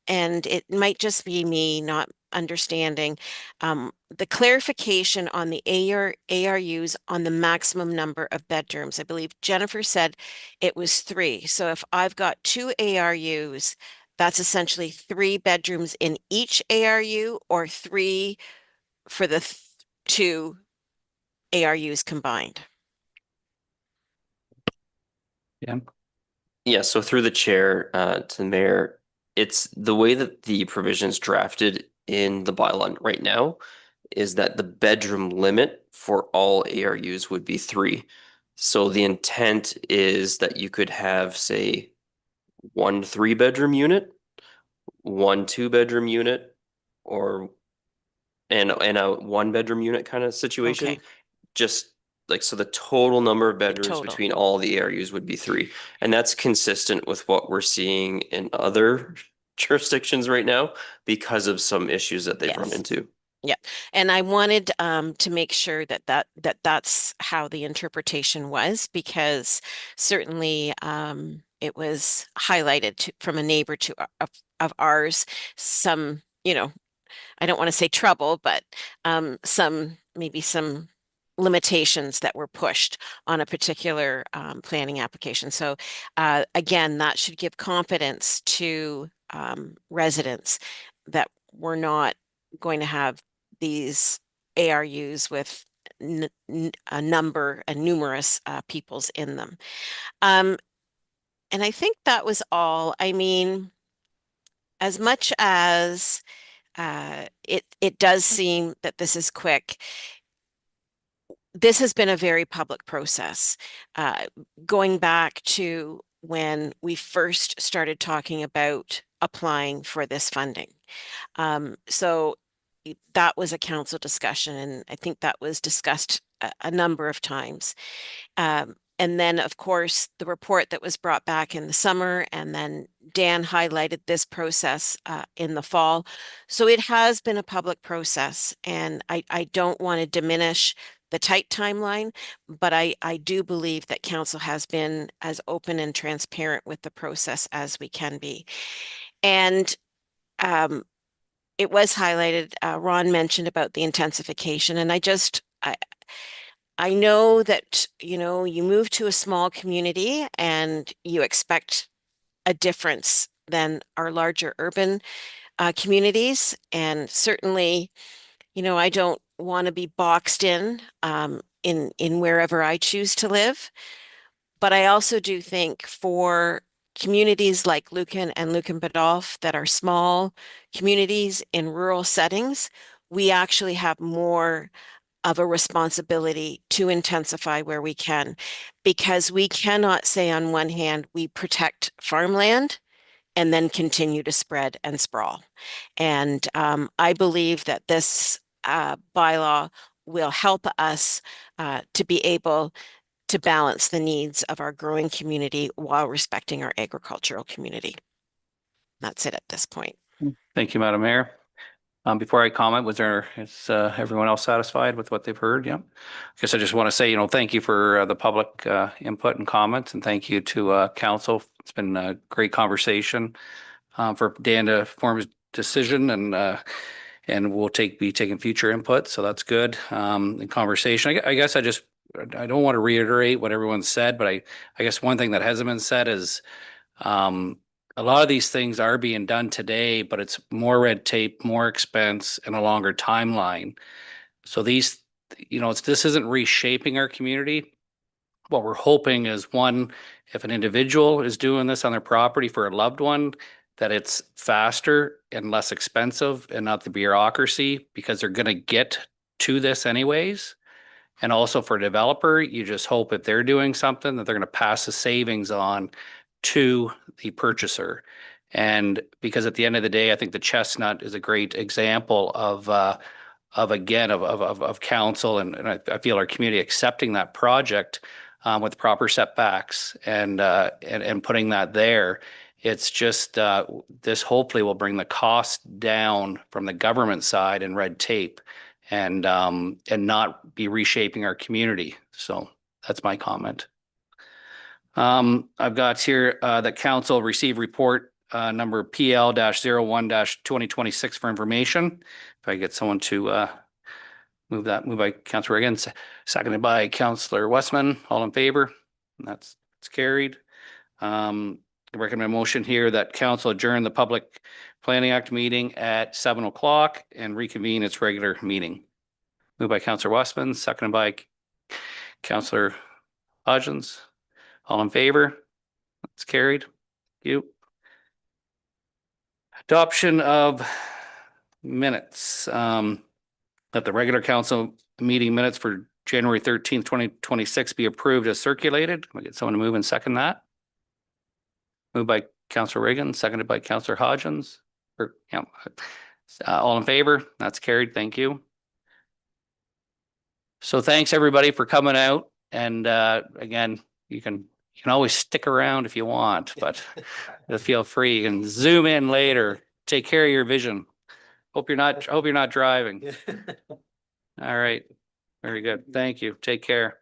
and it might just be me not understanding, the clarification on the ARUs on the maximum number of bedrooms. I believe Jennifer said it was 3. So if I've got 2 ARUs, that's essentially 3 bedrooms in each ARU, or 3 for the 2 ARUs combined. Yeah. Yeah, so through the chair to the mayor, it's the way that the provisions drafted in the bylaw right now is that the bedroom limit for all ARUs would be 3. So the intent is that you could have, say, 1 3-bedroom unit, 1 2-bedroom unit, or and a 1-bedroom unit kind of situation. Okay. Just like, so the total number of bedrooms total. between all the ARUs would be 3. And that's consistent with what we're seeing in other jurisdictions right now because of some issues that they've run Yes. into. Yeah, and I wanted to make sure that's how the interpretation was, because certainly it was highlighted from a neighbor of ours, some, I don't want to say trouble, but maybe some limitations that were pushed on a particular planning application. So again, that should give confidence to residents that we're not going to have these ARUs with a number and numerous peoples in them. And I think that was all. I mean, as much as it does seem that this is quick, this has been a very public process. Going back to when we first started talking about applying for this funding. So that was a council discussion, and I think that was discussed a number of times. And then, of course, the report that was brought back in the summer, and then Dan highlighted this process in the fall. So it has been a public process, and I don't want to diminish the tight timeline, but I do believe that council has been as open and transparent with the process as we can be. And it was highlighted, Ron mentioned about the intensification, and I know that, you move to a small community and you expect a difference than our larger urban communities. And certainly, I don't want to be boxed in wherever I choose to live. But I also do think for communities like Lucan and Lucan Biddulph that are small communities in rural settings, we actually have more of a responsibility to intensify where we can, because we cannot say on one hand, we protect farmland and then continue to spread and sprawl. And I believe that this bylaw will help us to be able to balance the needs of our growing community while respecting our agricultural community. That's it at this point. Thank you, Madam Mayor. Before I comment, is everyone else satisfied with what they've heard? Yeah. I guess I just want to say, thank you for the public input and comments, and thank you to council. It's been a great conversation for Dan to form his decision, and we'll be taking future input. So that's good. In conversation, I guess I don't want to reiterate what everyone said, but I guess one thing that hasn't been said is a lot of these things are being done today, but it's more red tape, more expense, and a longer timeline. So this isn't reshaping our community. What we're hoping is, one, if an individual is doing this on their property for a loved one, that it's faster and less expensive and not the bureaucracy, because they're going to get to this anyways. And also for a developer, you just hope if they're doing something that they're going to pass the savings on to the purchaser. And because at the end of the day, I think the Chestnut is a great example of council and I feel our community accepting that project with proper setbacks and putting that there. It's just this hopefully will bring the cost down from the government side and red tape, and not be reshaping our community. So that's my comment. I've got here that council received report number PL-01-2026 for information. If I get someone to moved by Councillor Reagan, seconded by Councillor Westman. All in favor? And it's carried. I recommend a motion here that council adjourn the Public Planning Act meeting at 7 o'clock and reconvene its regular meeting. Moved by Councillor Westman, seconded by Councillor Hodgins. All in favor? It's carried. Thank you. Adoption of minutes. That the regular council meeting minutes for January 13th, 2026 be approved as circulated. Can we get someone to move and second that? Moved by Councillor Reagan, seconded by Councillor Hodgins. All in favor? That's carried. Thank you. So thanks everybody for coming out. And again, you can always stick around if you want, but feel free. You can zoom in later. Take care of your vision. Hope you're not driving. All right. Very good. Thank you. Take care.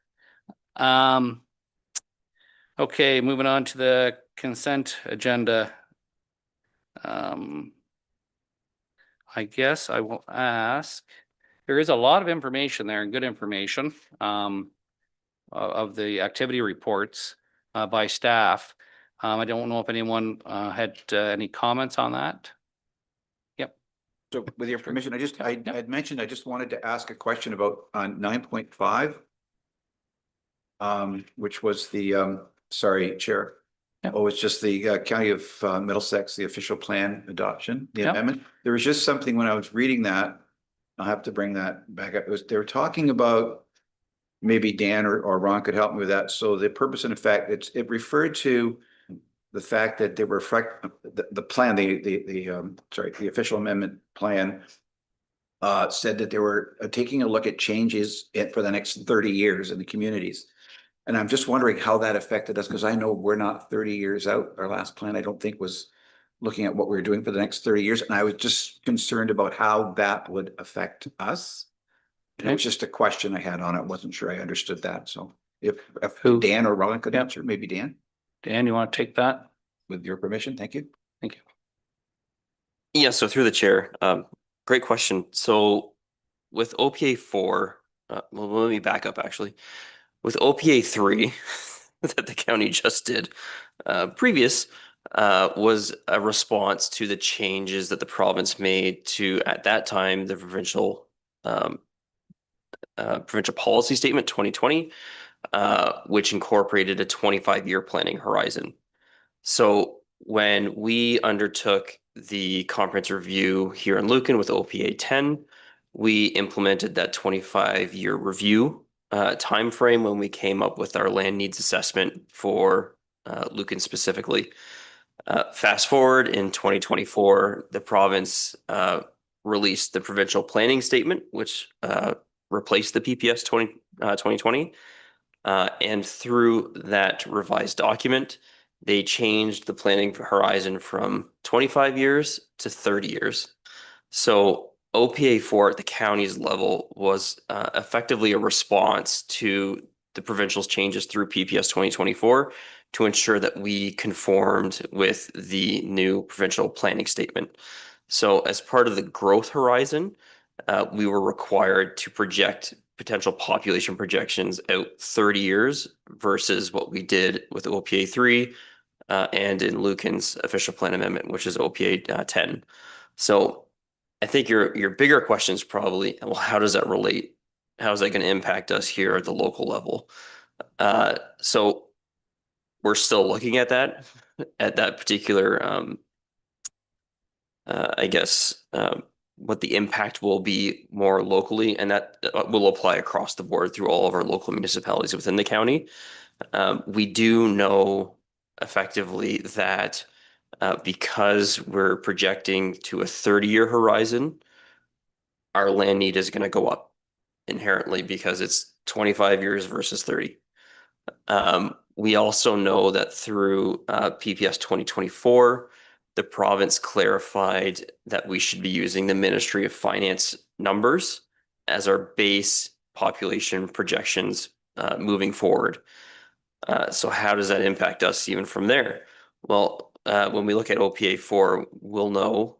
Okay, moving on to the consent agenda. I guess I will ask, there is a lot of information there and good information of the activity reports by staff. I don't know if anyone had any comments on that. Yep. So with your permission, I had mentioned, I just wanted to ask a question about 9.5. Which was the, sorry, Chair. Yep. Oh, it's just the County of Middlesex, the official plan adoption, the Yep. amendment. There was just something when I was reading that, I'll have to bring that back up. They were talking about, maybe Dan or Ron could help me with that. So the purpose and effect, it referred to the fact that they reflect the plan, the official amendment plan said that they were taking a look at changes for the next 30 years in the communities. And I'm just wondering how that affected us, because I know we're not 30 years out. Our last plan, I don't think, was looking at what we were doing for the next 30 years. And I was just concerned about how that would affect us. And it was just a question I had on it. Wasn't sure I understood that. So if Dan or Ron could answer, maybe Dan. Dan, you want to take that? With your permission, thank you. Thank you. Yeah, so through the chair, great question. So with OPA 4, well, let me back up actually. With OPA 3 that the county just did, previous was a response to the changes that the province made to, at that time, the provincial policy statement 2020, which incorporated a 25-year planning horizon. So when we undertook the comprehensive review here in Lucan with OPA 10, we implemented that 25-year review timeframe when we came up with our land needs assessment for Lucan specifically. Fast forward in 2024, the province released the provincial planning statement, which replaced the PPS 2020. And through that revised document, they changed the planning horizon from 25 years to 30 years. So OPA 4 at the county's level was effectively a response to the provincial's changes through PPS 2024 to ensure that we conformed with the new provincial planning statement. So as part of the growth horizon, we were required to project potential population projections out 30 years versus what we did with OPA 3 and in Lucan's official plan amendment, which is OPA 10. So I think your bigger question is probably, well, how does that relate? How is that going to impact us here at the local level? So we're still looking at that particular, I guess, what the impact will be more locally, and that will apply across the board through all of our local municipalities within the county. We do know effectively that because we're projecting to a 30-year horizon, our land need is going to go up inherently because it's 25 years versus 30. We also know that through PPS 2024, the province clarified that we should be using the Ministry of Finance numbers as our base population projections moving forward. So how does that impact us even from there? Well, when we look at OPA 4, we'll know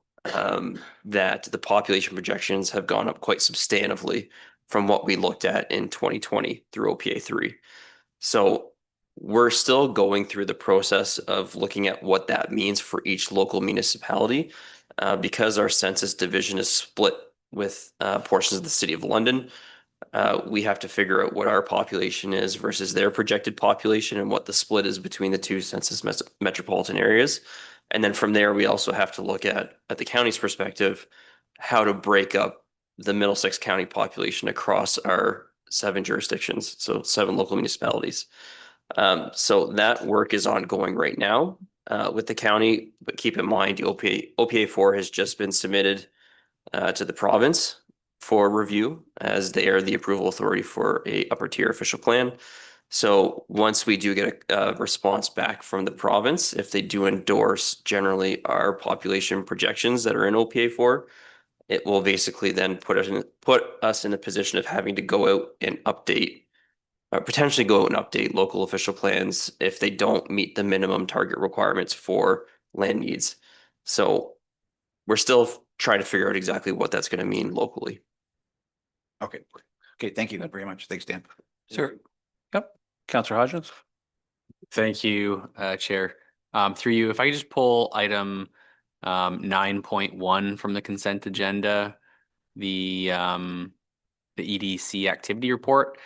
that the population projections have gone up quite substantively from what we looked at in 2020 through OPA 3. So we're still going through the process of looking at what that means for each local municipality because our census division is split with portions of the City of London. We have to figure out what our population is versus their projected population and what the split is between the two census metropolitan areas. And then from there, we also have to look at the county's perspective, how to break up the Middlesex County population across our 7 jurisdictions, so 7 local municipalities. So that work is ongoing right now with the county, but keep in mind, the OPA 4 has just been submitted to the province for review as they are the approval authority for a upper tier official plan. So once we do get a response back from the province, if they do endorse generally our population projections that are in OPA 4, it will basically then put us in a position of having to go out and update, or potentially go out and update local official plans if they don't meet the minimum target requirements for land needs. So we're still trying to figure out exactly what that's going to mean locally. Okay. Okay. Thank you very much. Thanks, Dan. Sir. Yep. Councillor Hodgins. Thank you, Chair. Through you, if I could just pull item 9.1 from the consent agenda, the EDC activity report.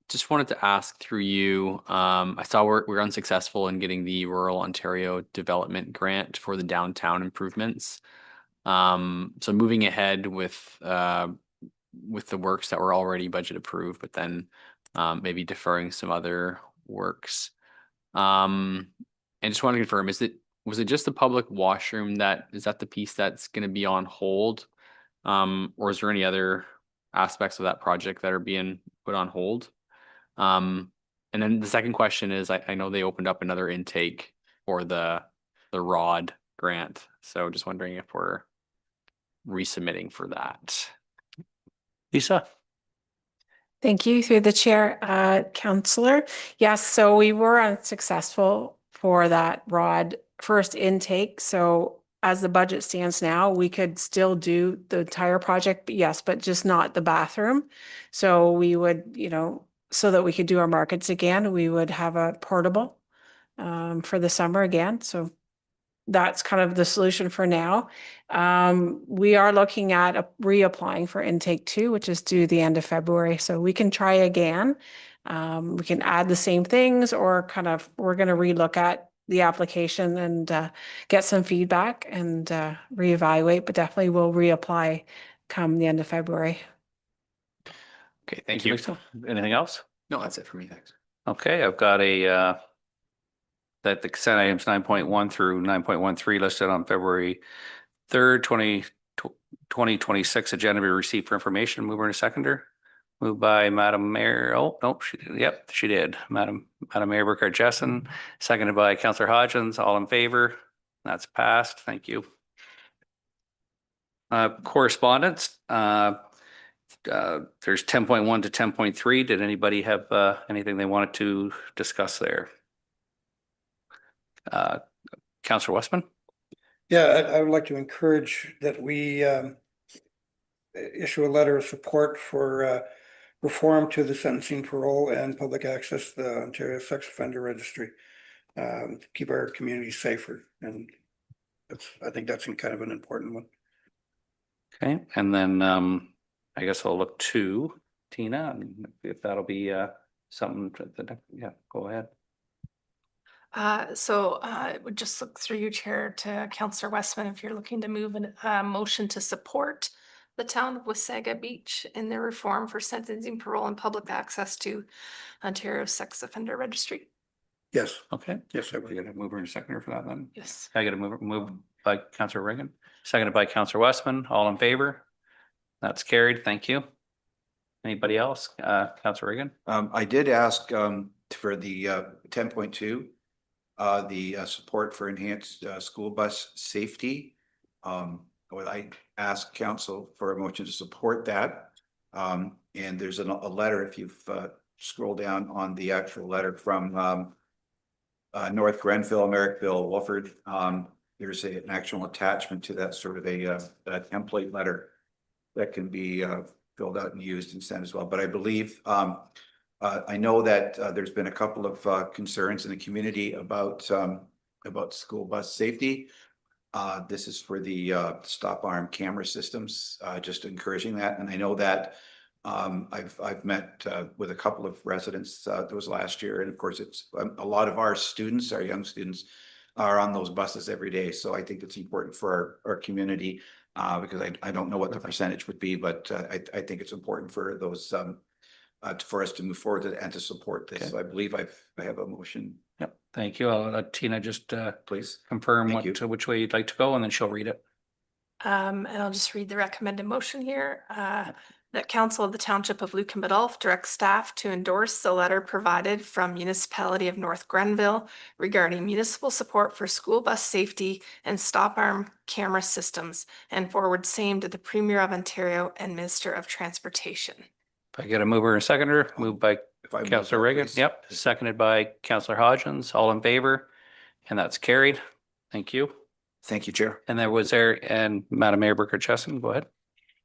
Just wanted to ask through you, I saw we're unsuccessful in getting the Rural Ontario Development Grant for the downtown improvements. So moving ahead with the works that were already budget approved, but then maybe deferring some other works. And just want to confirm, was it just the public washroom is that the piece that's going to be on hold? Or is there any other aspects of that project that are being put on hold? And then the second question is, I know they opened up another intake for the ROD grant. So just wondering if we're resubmitting for that. Lisa. Thank you through the chair, Councillor. Yes, so we were unsuccessful for that ROD first intake. So as the budget stands now, we could still do the entire project, but yes, but just not the bathroom. So we would, so that we could do our markets again, we would have a portable for the summer again. So that's kind of the solution for now. We are looking at reapplying for intake 2, which is due the end of February. So we can try again. We can add the same things, or kind of, we're going to relook at the application and get some feedback and reevaluate, but definitely we'll reapply come the end of February. Okay, thank you. Lisa. Anything else? No, that's it for me. Thanks. Okay, I've got that the consent items 9.1 through 9.13 listed on February 3rd, 2026 agenda be received for information. Mover and a seconder. Moved by Madam Mayor. Oh, no, she did. Yep, she did. Madam Mayor Burkhart Jessen, seconded by Councillor Hodgins. All in favor? That's passed. Thank you. Correspondence. There's 10.1 to 10.3. Did anybody have anything they wanted to discuss there? Councillor Westman? Yeah, I would like to encourage that we issue a letter of support for reform to the sentencing, parole, and public access to the Ontario Sex Offender Registry. To keep our community safer, and I think that's kind of an important one. Okay, and then I guess I'll look to Tina, and if that'll be something that, yeah, go ahead. So I would just look through you, Chair, to Councillor Westman, if you're looking to move a motion to support the town of Wasaga Beach in their reform for sentencing, parole, and public access to Ontario Sex Offender Registry. Yes. Okay. Yes, I We would. got a mover and a seconder for that then? Yes. I got a move by Councillor Reagan, seconded by Councillor Westman. All in favor? That's carried. Thank you. Anybody else? Councillor Reagan? I did ask for the 10.2, the support for enhanced school bus safety. Well, I asked council for a motion to support that. And there's a letter, if you've scrolled down on the actual letter from North Grenville, Merrickville, Wolford. There's an actual attachment to that, sort of a template letter that can be filled out and used and sent as well. But I believe I know that there's been a couple of concerns in the community about school bus safety. This is for the stop arm camera systems, just encouraging that. And I know that I've met with a couple of residents, that was last year. And of course, it's a lot of our students, our young students, are on those buses every day. So I think it's important for our community because I don't know what the percentage would be, but I think it's important for those for us to move forward and to support this. Okay. So I believe I have a motion. Yep. Thank you. I'll let Tina just Please confirm Thank you. which way you'd like to go, and then she'll read it. And I'll just read the recommended motion here. That Council of the Township of Lucan Biddulph directs staff to endorse the letter provided from Municipality of North Grenville regarding municipal support for school bus safety and stop arm camera systems, and forward same to the Premier of Ontario and Minister of Transportation. If I get a mover and a seconder, moved by If I move Councillor that, Reagan. please. Yep. Seconded by Councillor Hodgins. All in favor? And that's carried. Thank you. Thank you, Chair. And and Madam Mayor Burkhart Jessen, go ahead.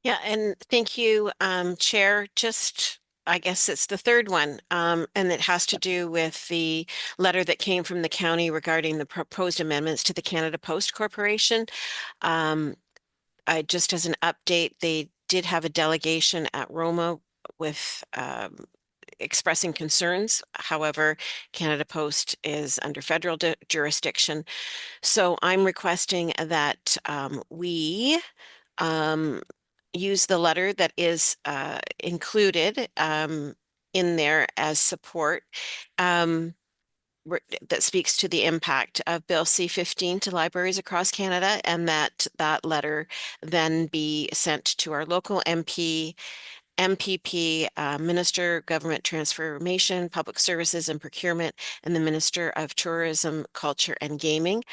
Yeah, and thank you, Chair. Just, I guess it's the third one, and it has to do with the letter that came from the county regarding the proposed amendments to the Canada Post Corporation. Just as an update, they did have a delegation at Roma with expressing concerns. However, Canada Post is under federal jurisdiction. So I'm requesting that we use the letter that is included in there as support that speaks to the impact of Bill C-15 to libraries across Canada, and that letter then be sent to our local MPP, Minister, Government Transformation, Public Services and Procurement, and the Minister of Tourism, Culture and Gaming.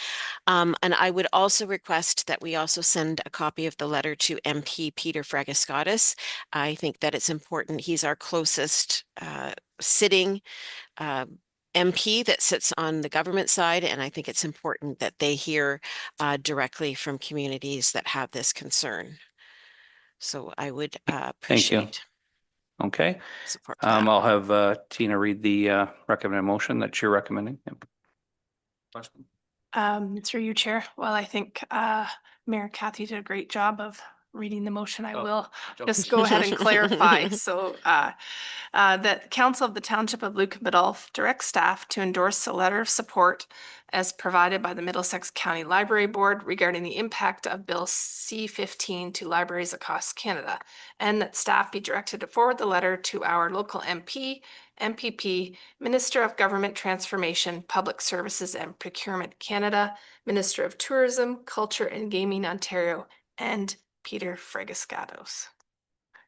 And I would also request that we also send a copy of the letter to MP Peter Fragiskatis. I think that it's important. He's our closest sitting MP that sits on the government side, and I think it's important that they hear directly from communities that have this concern. So I would appreciate Okay. support for that. I'll have Tina read the recommended motion that you're recommending. Yep. Through you, Chair. Well, I think Mayor Kathy did a great job of reading the motion. I Oh, will joke. just go ahead and clarify. So that Council of the Township of Lucan Biddulph directs staff to endorse a letter of support as provided by the Middlesex County Library Board regarding the impact of Bill C-15 to libraries across Canada, and that staff be directed to forward the letter to our local MP, MPP, Minister of Government Transformation, Public Services and Procurement Canada, Minister of Tourism, Culture and Gaming Ontario, and Peter Fregascatos.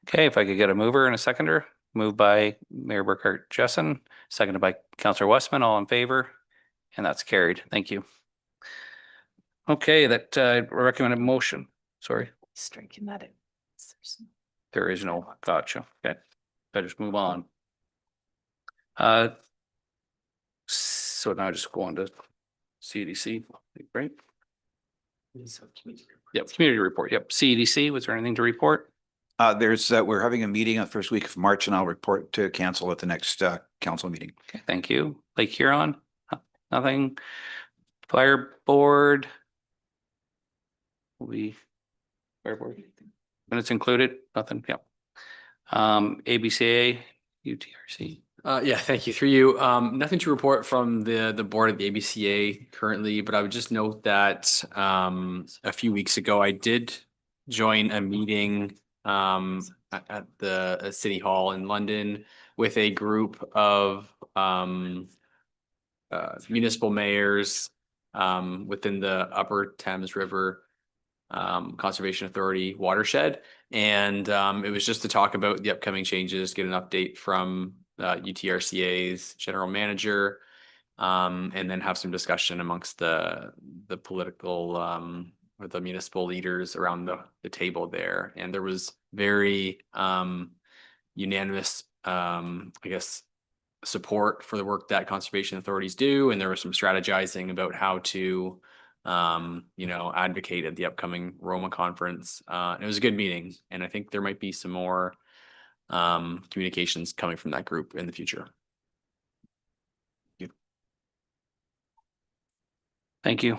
Okay, if I could get a mover and a seconder. Moved by Mayor Burkhart Jessen, seconded by Councillor Westman, all in favor, and that's carried. Thank you. Okay, that recommended motion, sorry, Striking that in. there is no, gotcha, okay. I just move on. So now just go on to CDC, right? Yep, community report, yep, CDC, was there anything to report? We're having a meeting on the first week of March and I'll report to council at the next council meeting. Okay, thank you. Lake Huron, nothing. Fire board. Fire board. Minutes included, nothing, yep. ABCA, UTRC. Yeah, thank you. Through you. Nothing to report from the board of the ABCA currently, but I would just note that a few weeks ago I did join a meeting at the City Hall in London with a group of municipal mayors within the Upper Thames River Conservation Authority watershed. And it was just to talk about the upcoming changes, get an update from UTRCA's general manager, and then have some discussion amongst the political or the municipal leaders around the table there. And there was very unanimous, I guess, support for the work that conservation authorities do. And there was some strategizing about how to advocate at the upcoming Roma conference. It was a good meeting, and I think there might be some more communications coming from that group in the future. Thank you.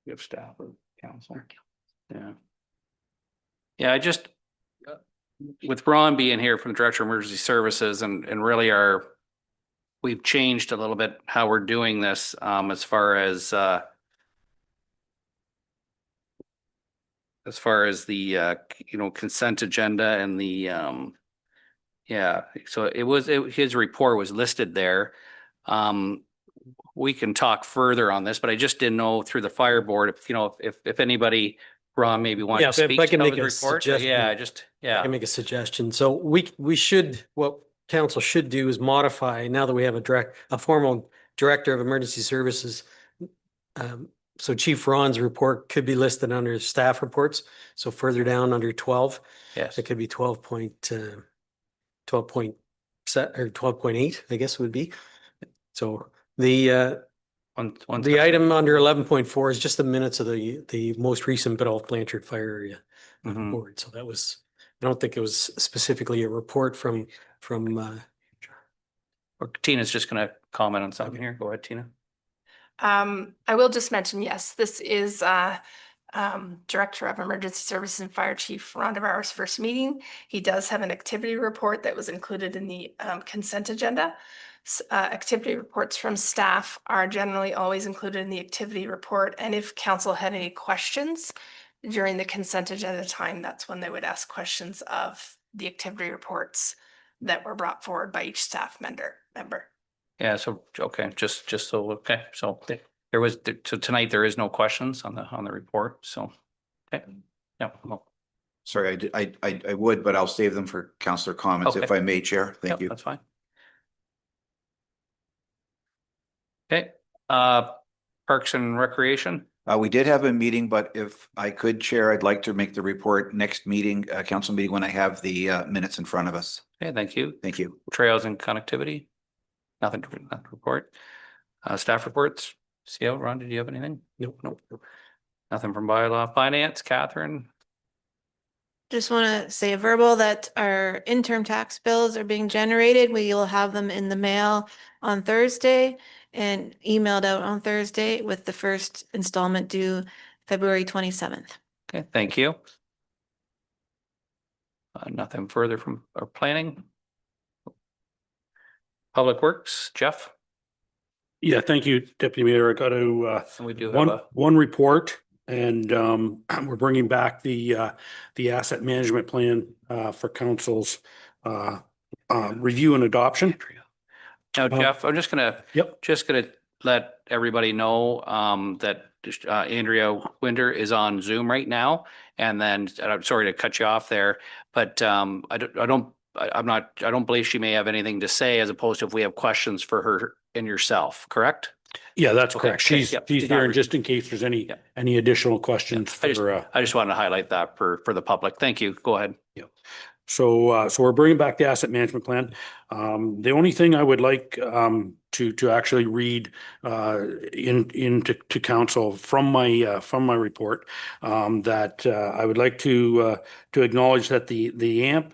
You have staff or council? Yeah. Yeah, I just, with Ron being here from the Director of Emergency Services and really we've changed a little bit how we're doing this as far as the consent agenda and the yeah, so his report was listed there. We can talk further on this, but I just didn't know through the fire board if anybody, Ron, maybe want Yeah, to if speak I can to make his a report. suggestion. Yeah, I can make a suggestion. So we should, what council should do is modify, now that we have a formal director of emergency services. So Chief Ron's report could be listed under staff reports. So further down under 12, yes. it could be 12.7 or 12.8, I guess it would be. So the item under 11.4 is just the minutes of the most recent Biddulph Blanchard fire area board. So that was, I don't think it was specifically a report from Tina's just going to comment on something here. Go ahead, Tina. I will just mention, yes, this is Director of Emergency Services and Fire Chief Ron DeVar's first meeting. He does have an activity report that was included in the consent agenda. Activity reports from staff are generally always included in the activity report. And if council had any questions during the consent agenda time, that's when they would ask questions of the activity reports that were brought forward by each staff member. Yeah, so okay, just so okay. So there was so tonight there is no questions on the report. So okay. Yeah. Well, sorry, I would, but I'll save them for councillor comments if I may, Chair. Thank you. That's fine. Okay. Parks and Recreation. We did have a meeting, but if I could, Chair, I'd like to make the report next meeting, council meeting, when I have the minutes in front of us. Okay, thank you. Thank you. Trails and Connectivity. Nothing to report. Staff reports. CO, Ron, did you have anything? Nope. Nothing from Bylaw. Finance, Catherine. Just want to say a verbal that our interim tax bills are being generated. We will have them in the mail on Thursday and emailed out on Thursday with the first installment due February 27th. Okay, thank you. Nothing further from our planning. Public Works, Jeff? Yeah, thank you, Deputy Mayor. I got to, And we do have one report, and we're bringing back the asset management plan for council's review and adoption. Now, Jeff, I'm just gonna let everybody know that Andrea Winder is on Zoom right now. And then I'm sorry to cut you off there, but I don't believe she may have anything to say, as opposed to if we have questions for her and yourself, correct? Yeah, that's Okay, correct. okay, She's yep. there, and just in case there's any additional questions for. I just wanted to highlight that for the public. Thank you. Go ahead. Yeah. So we're bringing back the asset management plan. The only thing I would like to actually read into council from my report, that I would like to acknowledge that the AMP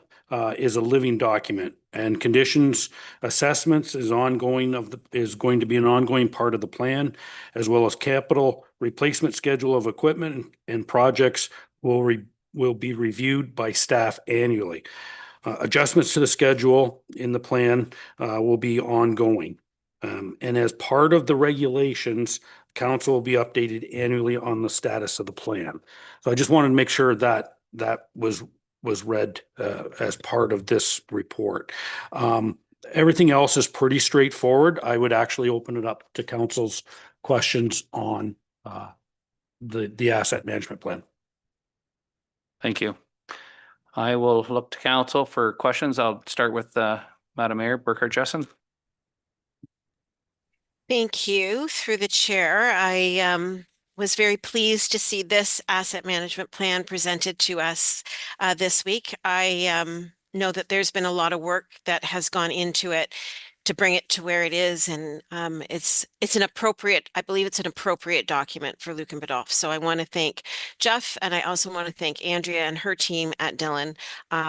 is a living document, and conditions assessments is going to be an ongoing part of the plan, as well as capital replacement schedule of equipment and projects will be reviewed by staff annually. Adjustments to the schedule in the plan will be ongoing. And as part of the regulations, council will be updated annually on the status of the plan. So I just wanted to make sure that was read as part of this report. Everything else is pretty straightforward. I would actually open it up to council's questions on the asset management plan. Thank you. I will look to council for questions. I'll start with Madam Mayor Burkhart-Jessen. Thank you. Through the chair, I was very pleased to see this asset management plan presented to us this week. I know that there's been a lot of work that has gone into it to bring it to where it is, and it's an appropriate, I believe it's an appropriate document for Lucan Biddulph. So I want to thank Jeff, and I also want to thank Andrea and her team at Dillon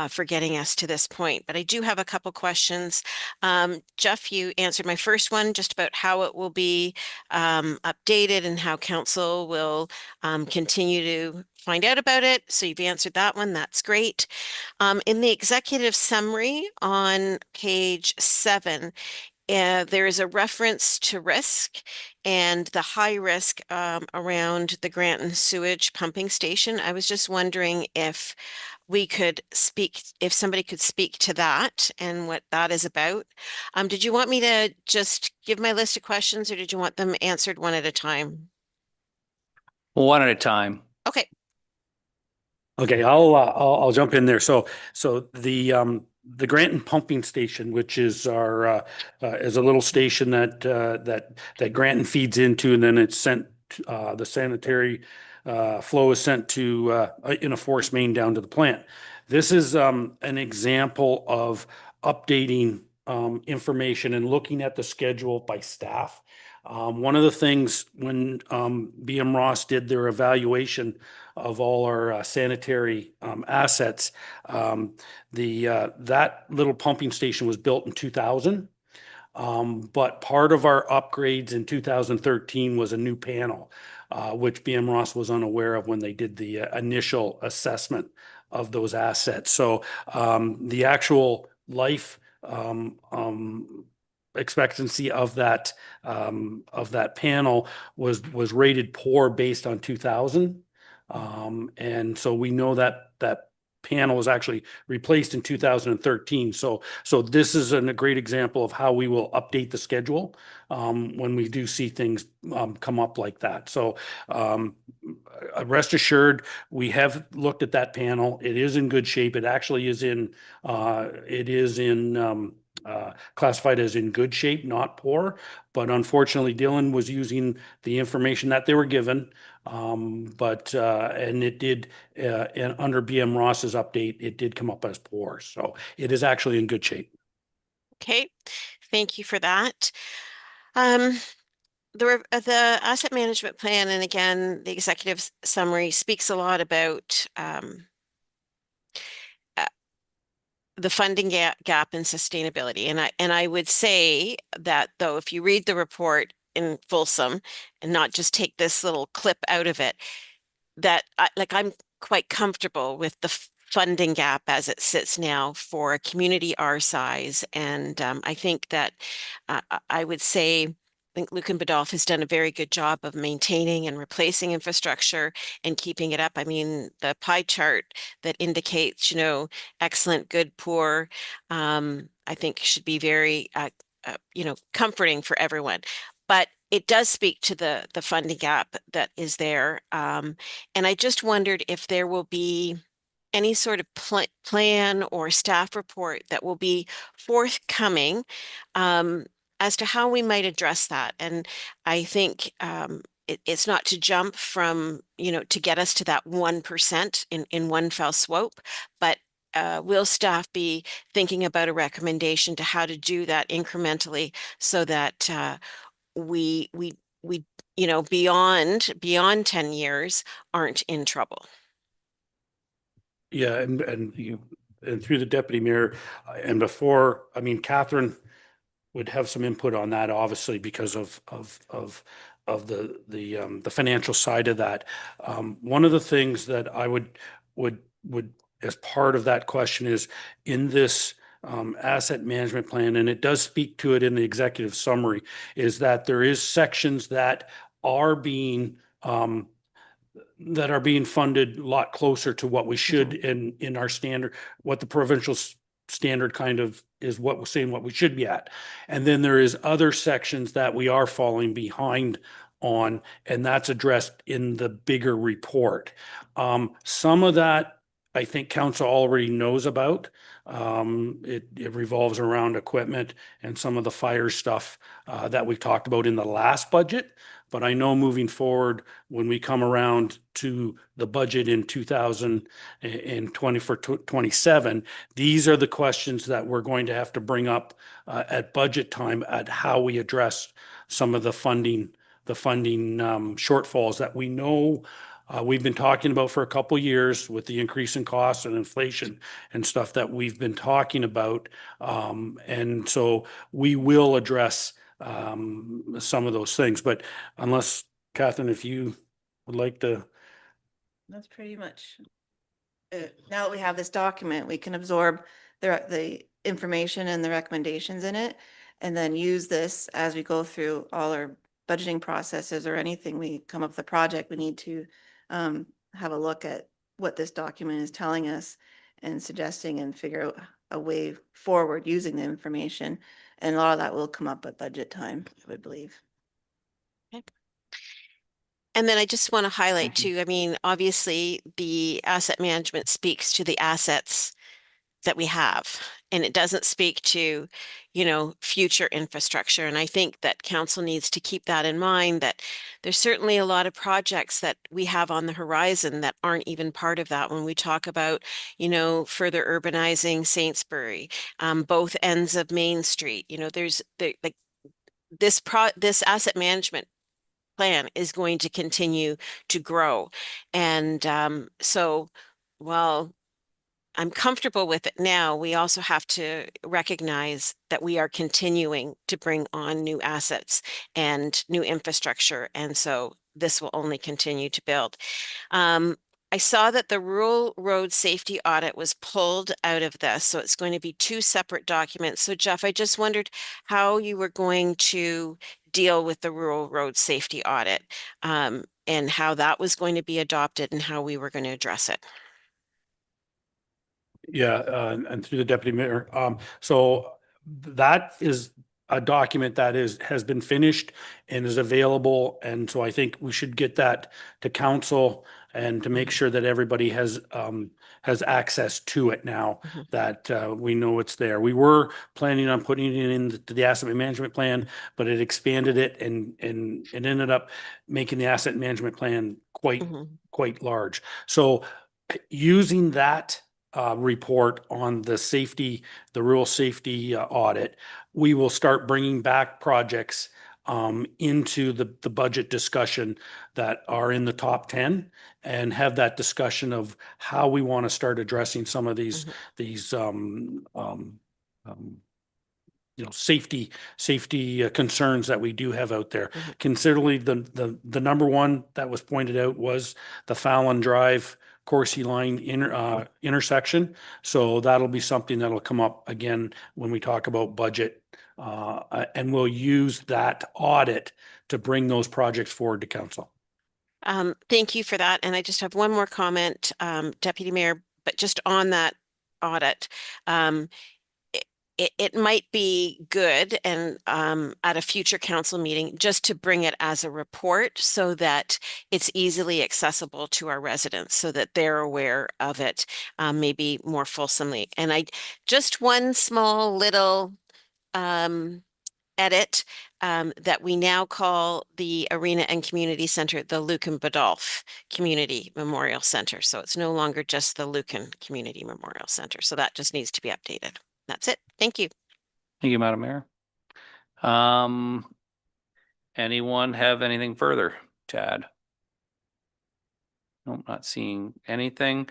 for getting us to this point. But I do have a couple questions. Jeff, you answered my first one just about how it will be updated and how council will continue to find out about it. So you've answered that one. That's great. In the executive summary on page 7, there is a reference to risk and the high risk around the Granton sewage pumping station. I was just wondering if somebody could speak to that and what that is about. Did you want me to just give my list of questions, or did you want them answered one at a time? One at a time. Okay. Okay, I'll jump in there. So the Granton pumping station, which is our is a little station that Granton feeds into, and then it's sent the sanitary flow is sent to in a force main down to the plant. This is an example of updating information and looking at the schedule by staff. One of the things when BM Ross did their evaluation of all our sanitary assets, that little pumping station was built in 2000. But part of our upgrades in 2013 was a new panel, which BM Ross was unaware of when they did the initial assessment of those assets. So the actual life expectancy of that panel was rated poor based on 2000. And so we know that panel was actually replaced in 2013. So this is a great example of how we will update the schedule when we do see things come up like that. So rest assured, we have looked at that panel. It is in good shape. It actually is classified as in good shape, not poor. But unfortunately, Dillon was using the information that they were given. And it did, and under BM Ross's update, it did come up as poor. So it is actually in good shape. Okay, thank you for that. The asset management plan, and again, the executive summary speaks a lot about the funding gap and sustainability. And I would say that though, if you read the report in fulsome and not just take this little clip out of it, that I'm quite comfortable with the funding gap as it sits now for a community our size. And I think that I would say, I think Lucan Biddulph has done a very good job of maintaining and replacing infrastructure and keeping it up. I mean, the pie chart that indicates, excellent, good, poor, I think should be very, comforting for everyone. But it does speak to the funding gap that is there. And I just wondered if there will be any sort of plan or staff report that will be forthcoming as to how we might address that. And I think it's not to jump from, to get us to that 1% in one fell swope, but will staff be thinking about a recommendation to how to do that incrementally so that we beyond 10 years aren't in trouble? Yeah, and through the deputy mayor, and before, I mean, Catherine would have some input on that, obviously, because of the financial side of that. One of the things that I would as part of that question is in this asset management plan, and it does speak to it in the executive summary, is that there is sections that are being funded a lot closer to what we should in our standard, what the provincial standard kind of is what we're saying what we should be at. And then there is other sections that we are falling behind on, and that's addressed in the bigger report. Some of that I think council already knows about. It revolves around equipment and some of the fire stuff that we talked about in the last budget. But I know moving forward, when we come around to the budget in 2020 for 27, these are the questions that we're going to have to bring up at budget time at how we address some of the funding shortfalls that we know we've been talking about for a couple of years with the increase in costs and inflation and stuff that we've been talking about. And so we will address some of those things, but unless Catherine, if you would like to. That's pretty much it. Now that we have this document, we can absorb the information and the recommendations in it, and then use this as we go through all our budgeting processes or anything we come up with a project. We need to have a look at what this document is telling us and suggesting and figure out a way forward using the information. And a lot of that will come up at budget time, I would believe. Okay. And then I just want to highlight too, I mean, obviously the asset management speaks to the assets that we have, and it doesn't speak to, future infrastructure. And I think that council needs to keep that in mind, that there's certainly a lot of projects that we have on the horizon that aren't even part of that. When we talk about, further urbanizing Saintsbury, both ends of Main Street, there's like this asset management plan is going to continue to grow. And so while I'm comfortable with it now, we also have to recognize that we are continuing to bring on new assets and new infrastructure. And so this will only continue to build. I saw that the rural road safety audit was pulled out of this, so it's going to be two separate documents. So Jeff, I just wondered how you were going to deal with the rural road safety audit and how that was going to be adopted and how we were going to address it. Yeah, and through the deputy mayor. So that is a document that has been finished and is available. And so I think we should get that to council and to make sure that everybody has access to it now that we know it's there. We were planning on putting it into the asset management plan, but it expanded it and it ended up making the asset management plan quite large. So using that report on the rural safety audit, we will start bringing back projects into the budget discussion that are in the top 10 and have that discussion of how we want to start addressing some of these safety concerns that we do have out there. Considerably, the number one that was pointed out was the Fallon Drive Coursey line intersection. So that'll be something that'll come up again when we talk about budget, and we'll use that audit to bring those projects forward to council. Thank you for that. And I just have one more comment, Deputy Mayor, but just on that audit. It might be good and at a future council meeting just to bring it as a report so that it's easily accessible to our residents so that they're aware of it, maybe more fulsomely. And just one small little edit that we now call the Arena and Community Center, the Lucan Biddulph Community Memorial Center. So it's no longer just the Lucan Community Memorial Center. So that just needs to be updated. That's it. Thank you. Thank you, Madam Mayor. Anyone have anything further to add? No, not seeing anything.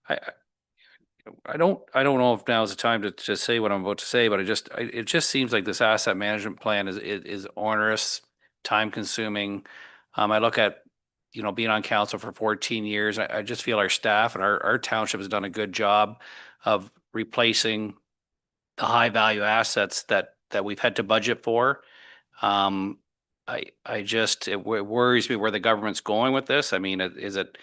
I don't know if now is the time to just say what I'm about to say, but it just seems like this asset management plan is onerous, time consuming. I look at, being on council for 14 years. I just feel our staff and our township has done a good job of replacing the high value assets that we've had to budget for. It worries me where the government's going with this. I mean, is it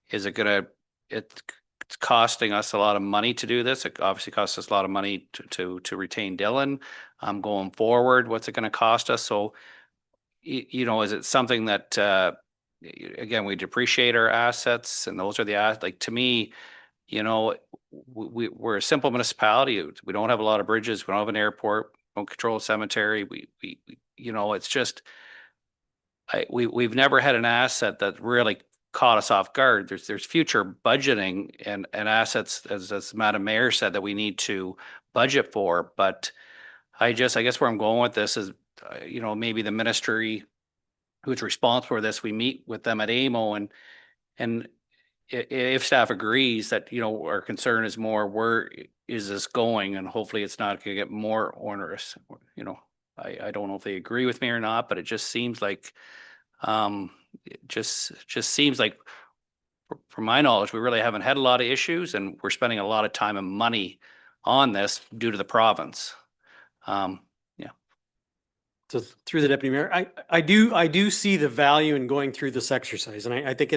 it's costing us a lot of money to do this. It obviously costs us a lot of money to retain Dylan. Going forward, what's it going to cost us? So, is it something that, again, we depreciate our assets and those are like, to me, we're a simple municipality. We don't have a lot of bridges. We don't have an airport. We don't control a cemetery. It's just, we've never had an asset that really caught us off guard. There's future budgeting and assets, as Madam Mayor said, that we need to budget for. But I guess where I'm going with this is, maybe the ministry who's responsible for this, we meet with them at AMO and if staff agrees that, our concern is more, where is this going? And hopefully it's not going to get more onerous. I don't know if they agree with me or not, but it just seems like, from my knowledge, we really haven't had a lot of issues and we're spending a lot of time and money on this due to the province. So through the Deputy Mayor, I do see the value in going through this exercise, and I think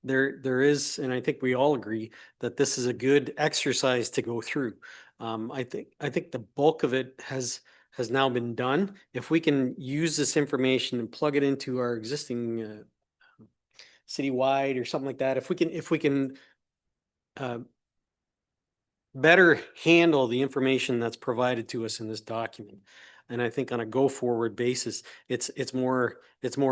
there is, and I think we all agree that this is a good exercise to go through. I think the bulk of it has now been done. If we can use this information and plug it into our existing citywide or something like that, if we can better handle the information that's provided to us in this document. And I think on a go forward basis, it's more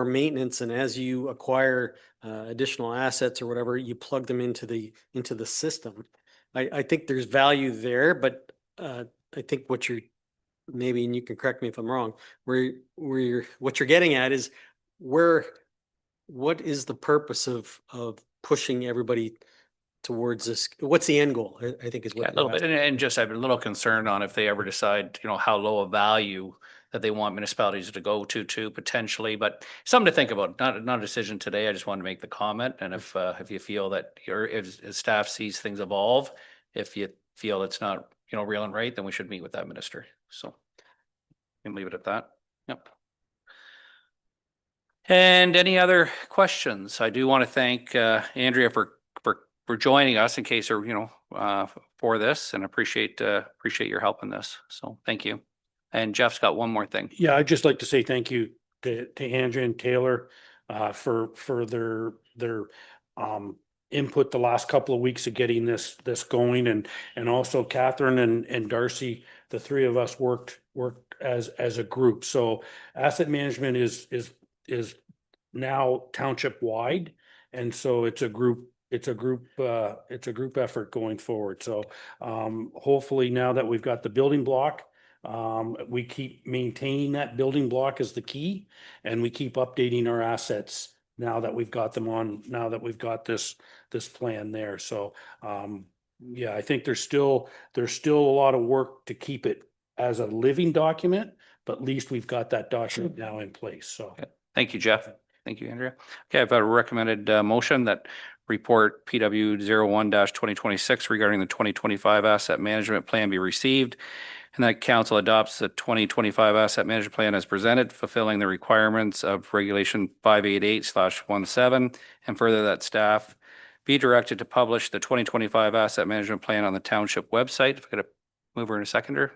maintenance. And as you acquire additional assets or whatever, you plug them into the system. I think there's value there, but I think what you're, maybe, and you can correct me if I'm wrong, what you're getting at is what is the purpose of pushing everybody towards this? What's the end goal? I think is what. Yeah, a little bit. And just I've been a little concerned on if they ever decide, how low a value that they want municipalities to go to potentially, but something to think about. Not a decision today. I just wanted to make the comment. And if you feel that if staff sees things evolve, if you feel it's not, real and right, then we should meet with that minister. So we can leave it at that. Yep. And any other questions? I do want to thank Andrea for joining us in case or for this, and appreciate your help in this. So thank you. And Jeff's got one more thing. Yeah, I'd just like to say thank you to Andrea and Taylor for their input the last couple of weeks of getting this going, and also Catherine and Darcy. The three of us worked as a group. So asset management is now township wide, and so it's a group effort going forward. So hopefully now that we've got the building block We keep maintaining that building block as the key, and we keep updating our assets now that we've got them on, now that we've got this plan there. So, yeah, I think there's still a lot of work to keep it as a living document, but at least we've got that document now in place. So, Thank you, Jeff. Thank you, Andrea. Okay, I've got a recommended motion that report PW 01-2026 regarding the 2025 asset management plan be received, and that council adopts the 2025 asset management plan as presented, fulfilling the requirements of regulation 588/17, and further that staff be directed to publish the 2025 asset management plan on the township website. If I could have mover and a seconder.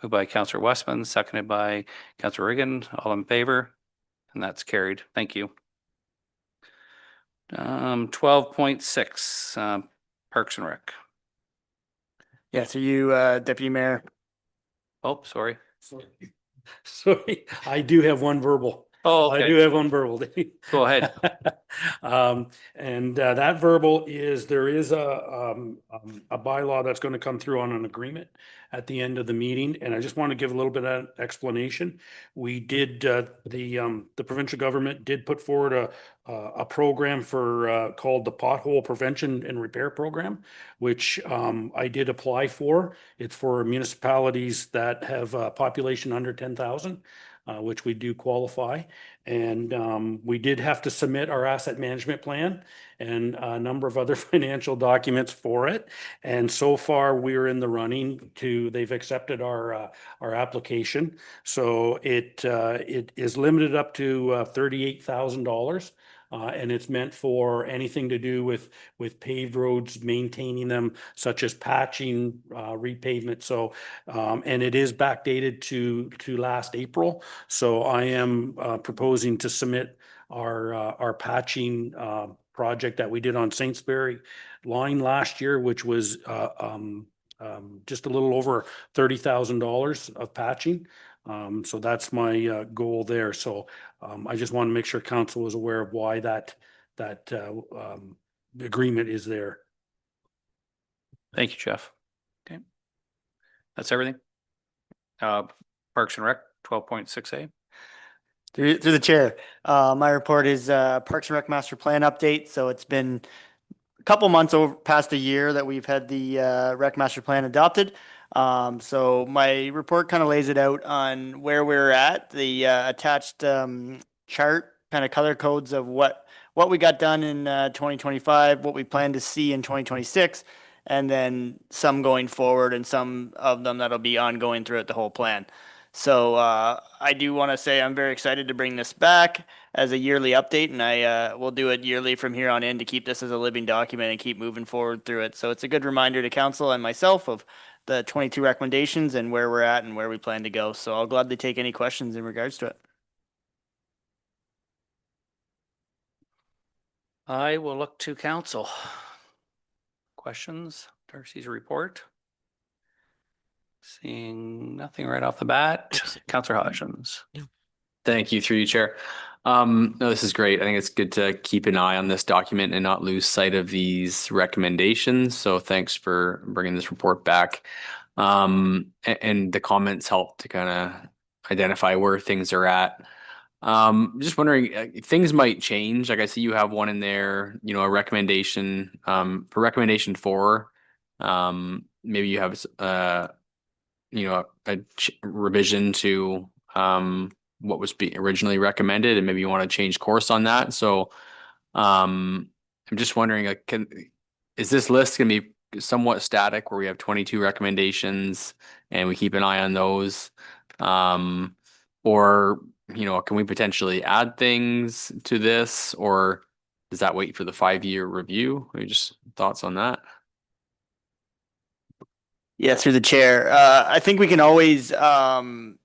Moved by Councillor Westman, seconded by Councillor Regan. All in favor? And that's carried. Thank you. 12.6, Parks and Rec. Yeah, through you, Deputy Mayor. Oh, sorry. sorry, I do have one verbal. Oh, I okay. do have one verbal. Go ahead. And that verbal is, there is a bylaw that's going to come through on an agreement at the end of the meeting. And I just want to give a little bit of explanation. We did, the provincial government did put forward a program for, called the Pothole Prevention and Repair Program, which I did apply for. It's for municipalities that have a population under 10,000. Which we do qualify. And we did have to submit our asset management plan and a number of other financial documents for it. And so far we're in the running to, they've accepted our application. So it is limited up to $38,000. And it's meant for anything to do with paved roads, maintaining them, such as patching, repavement. So, and it is backdated to last April. So I am proposing to submit our patching project that we did on Saintsbury line last year, which was just a little over $30,000 of patching. So that's my goal there. So I just want to make sure council is aware of why that agreement is there. Thank you, Jeff. Okay. That's everything. Parks and Rec, 12.6A. Through the chair, my report is Parks and Rec Master Plan update. So it's been a couple months over past a year that we've had the Rec Master Plan adopted. So my report kind of lays it out on where we're at. The attached chart kind of color codes of what we got done in 2025, what we plan to see in 2026, and then some going forward and some of them that'll be ongoing throughout the whole plan. So I do want to say I'm very excited to bring this back as a yearly update, and I will do it yearly from here on in to keep this as a living document and keep moving forward through it. So it's a good reminder to council and myself of the 22 recommendations and where we're at and where we plan to go. So I'll gladly take any questions in regards to it. I will look to council. Questions? Darcy's report. Seeing nothing right off the bat. Councillor Hodgins. Thank you, through you, Chair. No, this is great. I think it's good to keep an eye on this document and not lose sight of these recommendations. So thanks for bringing this report back. And the comments help to kind of identify where things are at. Just wondering, things might change. Like I see you have one in there, you know, a recommendation, for recommendation 4. Maybe you have you know, a revision to what was originally recommended, and maybe you want to change course on that. So I'm just wondering, like, is this list going to be somewhat static where we have 22 recommendations and we keep an eye on those? Or, you know, can we potentially add things to this, or does that wait for the 5-year review? Maybe just thoughts on that. Yeah, through the chair. I think we can always add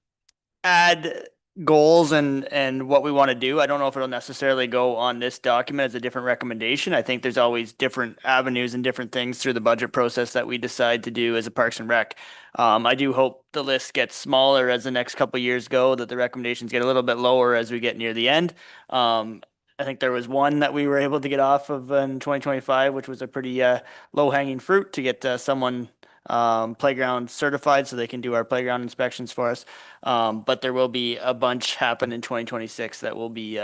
goals and what we want to do. I don't know if it'll necessarily go on this document as a different recommendation. I think there's always different avenues and different things through the budget process that we decide to do as a Parks and Rec. I do hope the list gets smaller as the next couple of years go, that the recommendations get a little bit lower as we get near the end. I think there was one that we were able to get off of in 2025, which was a pretty low-hanging fruit to get someone playground certified so they can do our playground inspections for us. But there will be a bunch happen in 2026 that we'll be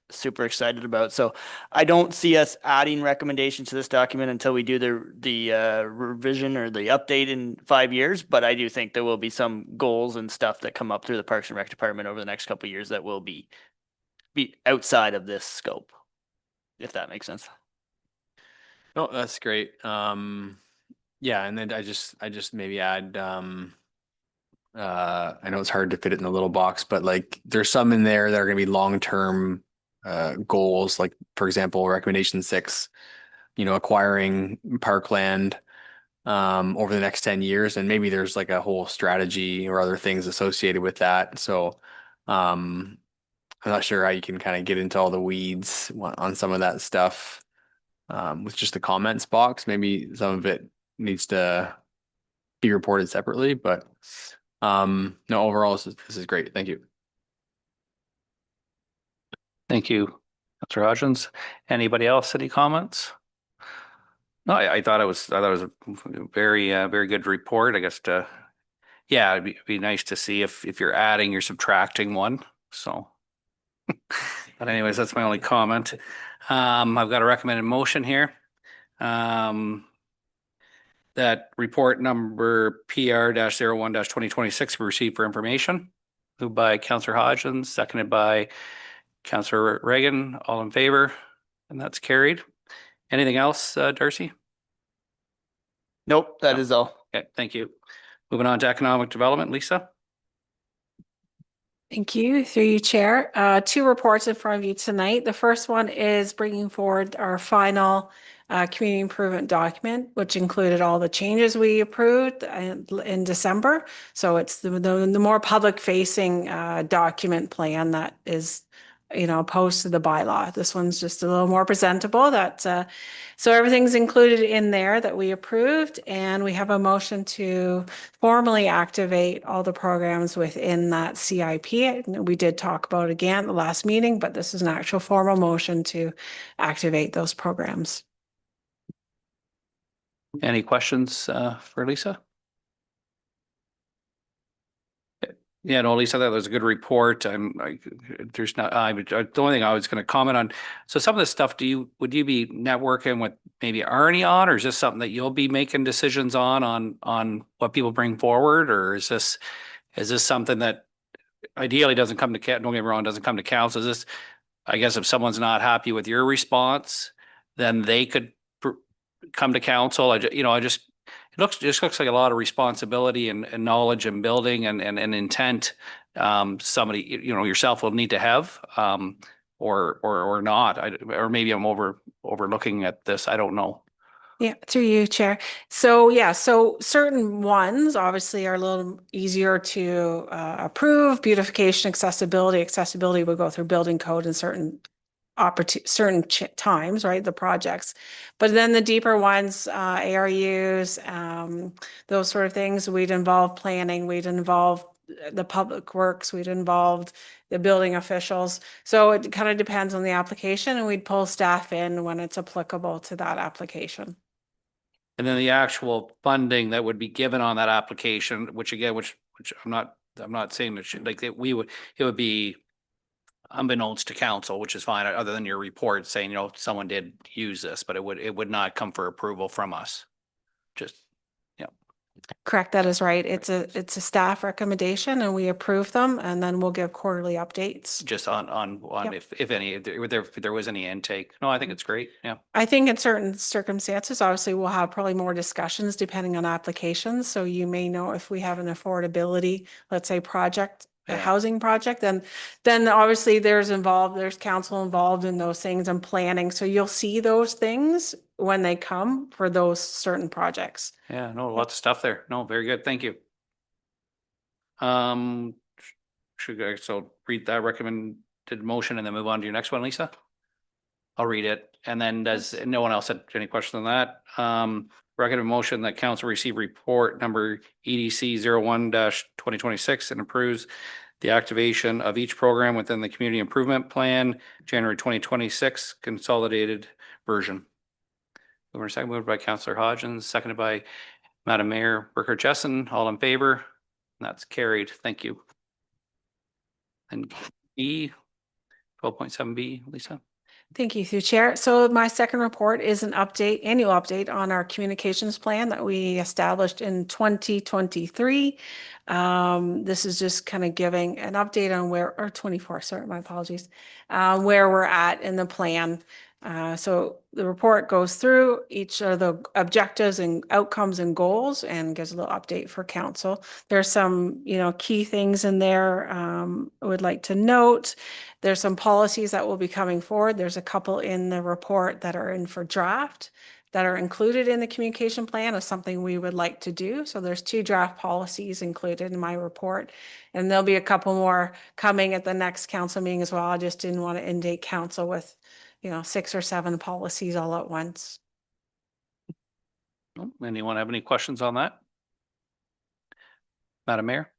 super excited about. So I don't see us adding recommendations to this document until we do the revision or the update in 5 years. But I do think there will be some goals and stuff that come up through the Parks and Rec department over the next couple of years that will be outside of this scope, if that makes sense. No, that's great. Yeah, and then I just maybe add, I know it's hard to fit it in a little box, but like there's some in there that are going to be long-term goals, like for example, recommendation 6, acquiring parkland over the next 10 years, and maybe there's like a whole strategy or other things associated with that. So I'm not sure how you can kind of get into all the weeds on some of that stuff with just the comments box. Maybe some of it needs to be reported separately, but no, overall, this is great. Thank you. Thank you, Councillor Hodgins. Anybody else, any comments? No, I thought it was a very, very good report. I guess yeah, it'd be nice to see if you're adding, you're subtracting one. So, but anyways, that's my only comment. I've got a recommended motion here. That report number PR-01-2026 we received for information. Moved by Councillor Hodgins, seconded by Councillor Reagan. All in favor? And that's carried. Anything else, Darcy? Nope, that is all. Okay, thank you. Moving on to economic development, Lisa. Thank you. Through you, Chair. 2 reports in front of you tonight. The first one is bringing forward our final community improvement document, which included all the changes we approved in December. So it's the more public facing document plan that is, opposed to the bylaw. This one's just a little more presentable. So everything's included in there that we approved, and we have a motion to formally activate all the programs within that CIP. We did talk about it again at the last meeting, but this is an actual formal motion to activate those programs. Any questions for Lisa? Yeah, no, Lisa, that was a good report. The only thing I was going to comment on. So some of this stuff, would you be networking with maybe Arnie on, or is this something that you'll be making decisions on what people bring forward, or is this something that ideally doesn't come to, don't get me wrong, doesn't come to council? Is this, I guess, if someone's not happy with your response, then they could come to council. It just looks like a lot of responsibility and knowledge and building and intent. Somebody, yourself will need to have, or not. Or maybe I'm overlooking at this. I don't know. Yeah, through you, Chair. So certain ones obviously are a little easier to approve. Beautification, accessibility will go through building code and certain times, right? The projects, but then the deeper ones, ARUs, those sort of things, we'd involve planning, we'd involve the public works, we'd involve the building officials. So it kind of depends on the application, and we'd pull staff in when it's applicable to that application. And then the actual funding that would be given on that application, which I'm not saying that it would be unbeknownst to council, which is fine, other than your report saying, someone did use this, but it would not come for approval from us. Just, yeah. Correct. That is right. It's a staff recommendation, and we approve them, and then we'll give quarterly updates. Just on Yep. if there was any intake. No, I think it's great. Yeah. I think in certain circumstances, obviously, we'll have probably more discussions depending on applications. So you may know if we have an affordability, let's say, project, a housing project, then obviously there's council involved in those things and planning. So you'll see those things when they come for those certain projects. Yeah, no, lots of stuff there. No, very good. Thank you. Should I read that recommended motion and then move on to your next one, Lisa? I'll read it. And then does no one else have any questions on that? Recommended motion that council receive report number EDC 01-2026 and approves the activation of each program within the community improvement plan, January 2026 consolidated version. Moved by Councillor Hodgins, seconded by Madam Mayor, Burkhart Jessen, all in favor? That's carried. Thank you. And B, 12.7B, Lisa. Thank you, through Chair. So my second report is an annual update on our communications plan that we established in 2023. This is just kind of giving an update on or 24, sorry, my apologies, where we're at in the plan. So the report goes through each of the objectives and outcomes and goals and gives a little update for council. There's some, key things in there I would like to note. There's some policies that will be coming forward. There's a couple in the report that are in for draft that are included in the communication plan as something we would like to do. So there's 2 draft policies included in my report, and there'll be a couple more coming at the next council meeting as well. I just didn't want to inundate council with 6 or 7 policies all at once. Anyone have any questions on that? Madam Mayor?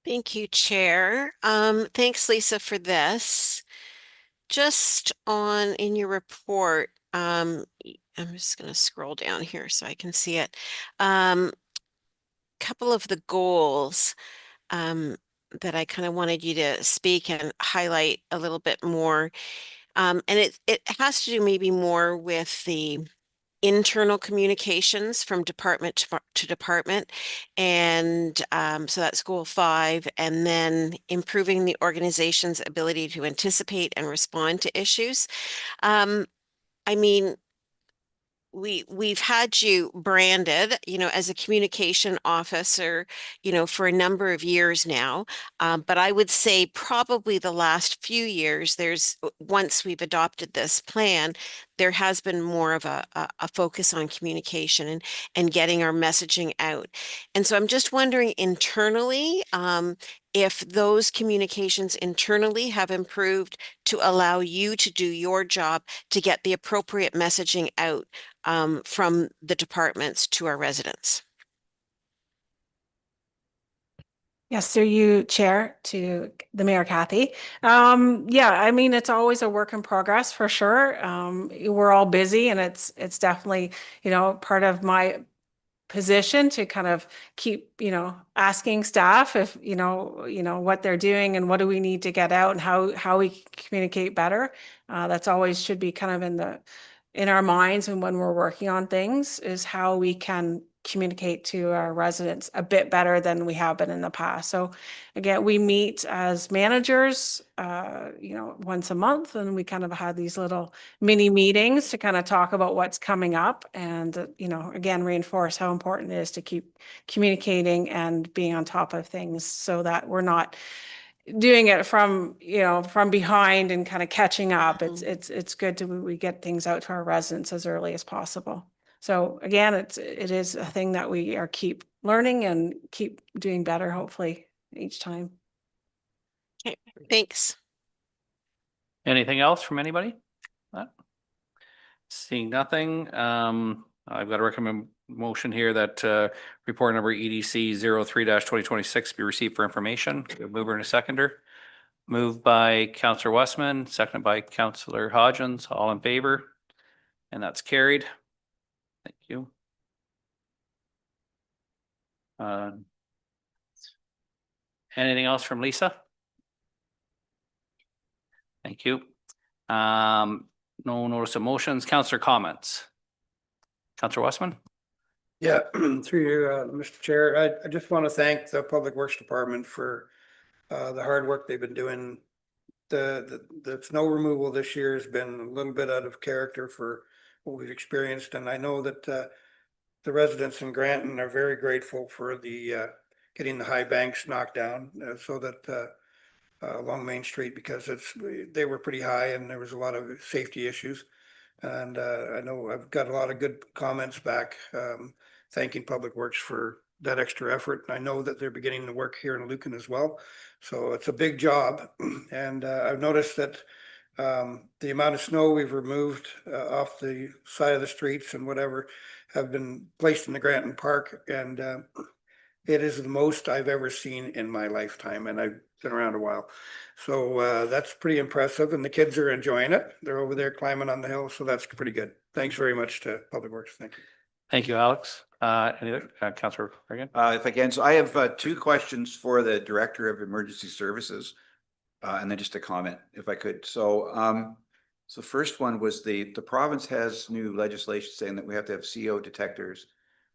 Thank you, Chair. Thanks, Lisa, for this. Just in your report, I'm just going to scroll down here so I can see it. Couple of the goals that I kind of wanted you to speak and highlight a little bit more. And it has to do maybe more with the internal communications from department to department. And so that's goal 5. And then improving the organization's ability to anticipate and respond to issues. I mean, we've had you branded, as a communication officer, for a number of years now. But I would say probably the last few years, once we've adopted this plan, there has been more of a focus on communication and getting our messaging out. And so I'm just wondering internally, if those communications internally have improved to allow you to do your job to get the appropriate messaging out from the departments to our residents. Yes, through you, Chair, to the Mayor, Kathy. Yeah, I mean, it's always a work in progress for sure. We're all busy, and it's definitely, part of my position to kind of keep, asking staff if, what they're doing and what do we need to get out and how we communicate better. That's always should be kind of in our minds, and when we're working on things, is how we can communicate to our residents a bit better than we have been in the past. So again, we meet as managers, once a month, and we kind of had these little mini meetings to kind of talk about what's coming up and, again, reinforce how important it is to keep communicating and being on top of things so that we're not doing it from behind and kind of catching up. It's good we get things out to our residents as early as possible. So again, it is a thing that we keep learning and keep doing better, hopefully, each time. Okay, thanks. Anything else from anybody? Seeing nothing, I've got a recommend motion here that report number EDC 03-2026 be received for information. Mover and a seconder. Moved by Councillor Westman, seconded by Councillor Hodgins. All in favor? And that's carried. Thank you. Anything else from Lisa? Thank you. No notice of motions. Councillor comments. Councillor Westman? Yeah, through you, Mr. Chair, I just want to thank the Public Works Department for the hard work they've been doing. The snow removal this year has been a little bit out of character for what we've experienced, and I know that the residents in Granton are very grateful for the getting the high banks knocked down so that along Main Street, because they were pretty high and there was a lot of safety issues. And I know I've got a lot of good comments back thanking Public Works for that extra effort. And I know that they're beginning to work here in Lucan as well. So it's a big job. And I've noticed that the amount of snow we've removed off the side of the streets and whatever have been placed in the Granton Park. And It is the most I've ever seen in my lifetime, and I've been around a while. So that's pretty impressive, and the kids are enjoying it. They're over there climbing on the hill, so that's pretty good. Thanks very much to Public Works. Thank you. Thank you, Alex. Any other, Councillor Reagan? If I can, so I have two questions for the Director of Emergency Services. And then just a comment, if I could. So first one was the province has new legislation saying that we have to have CO detectors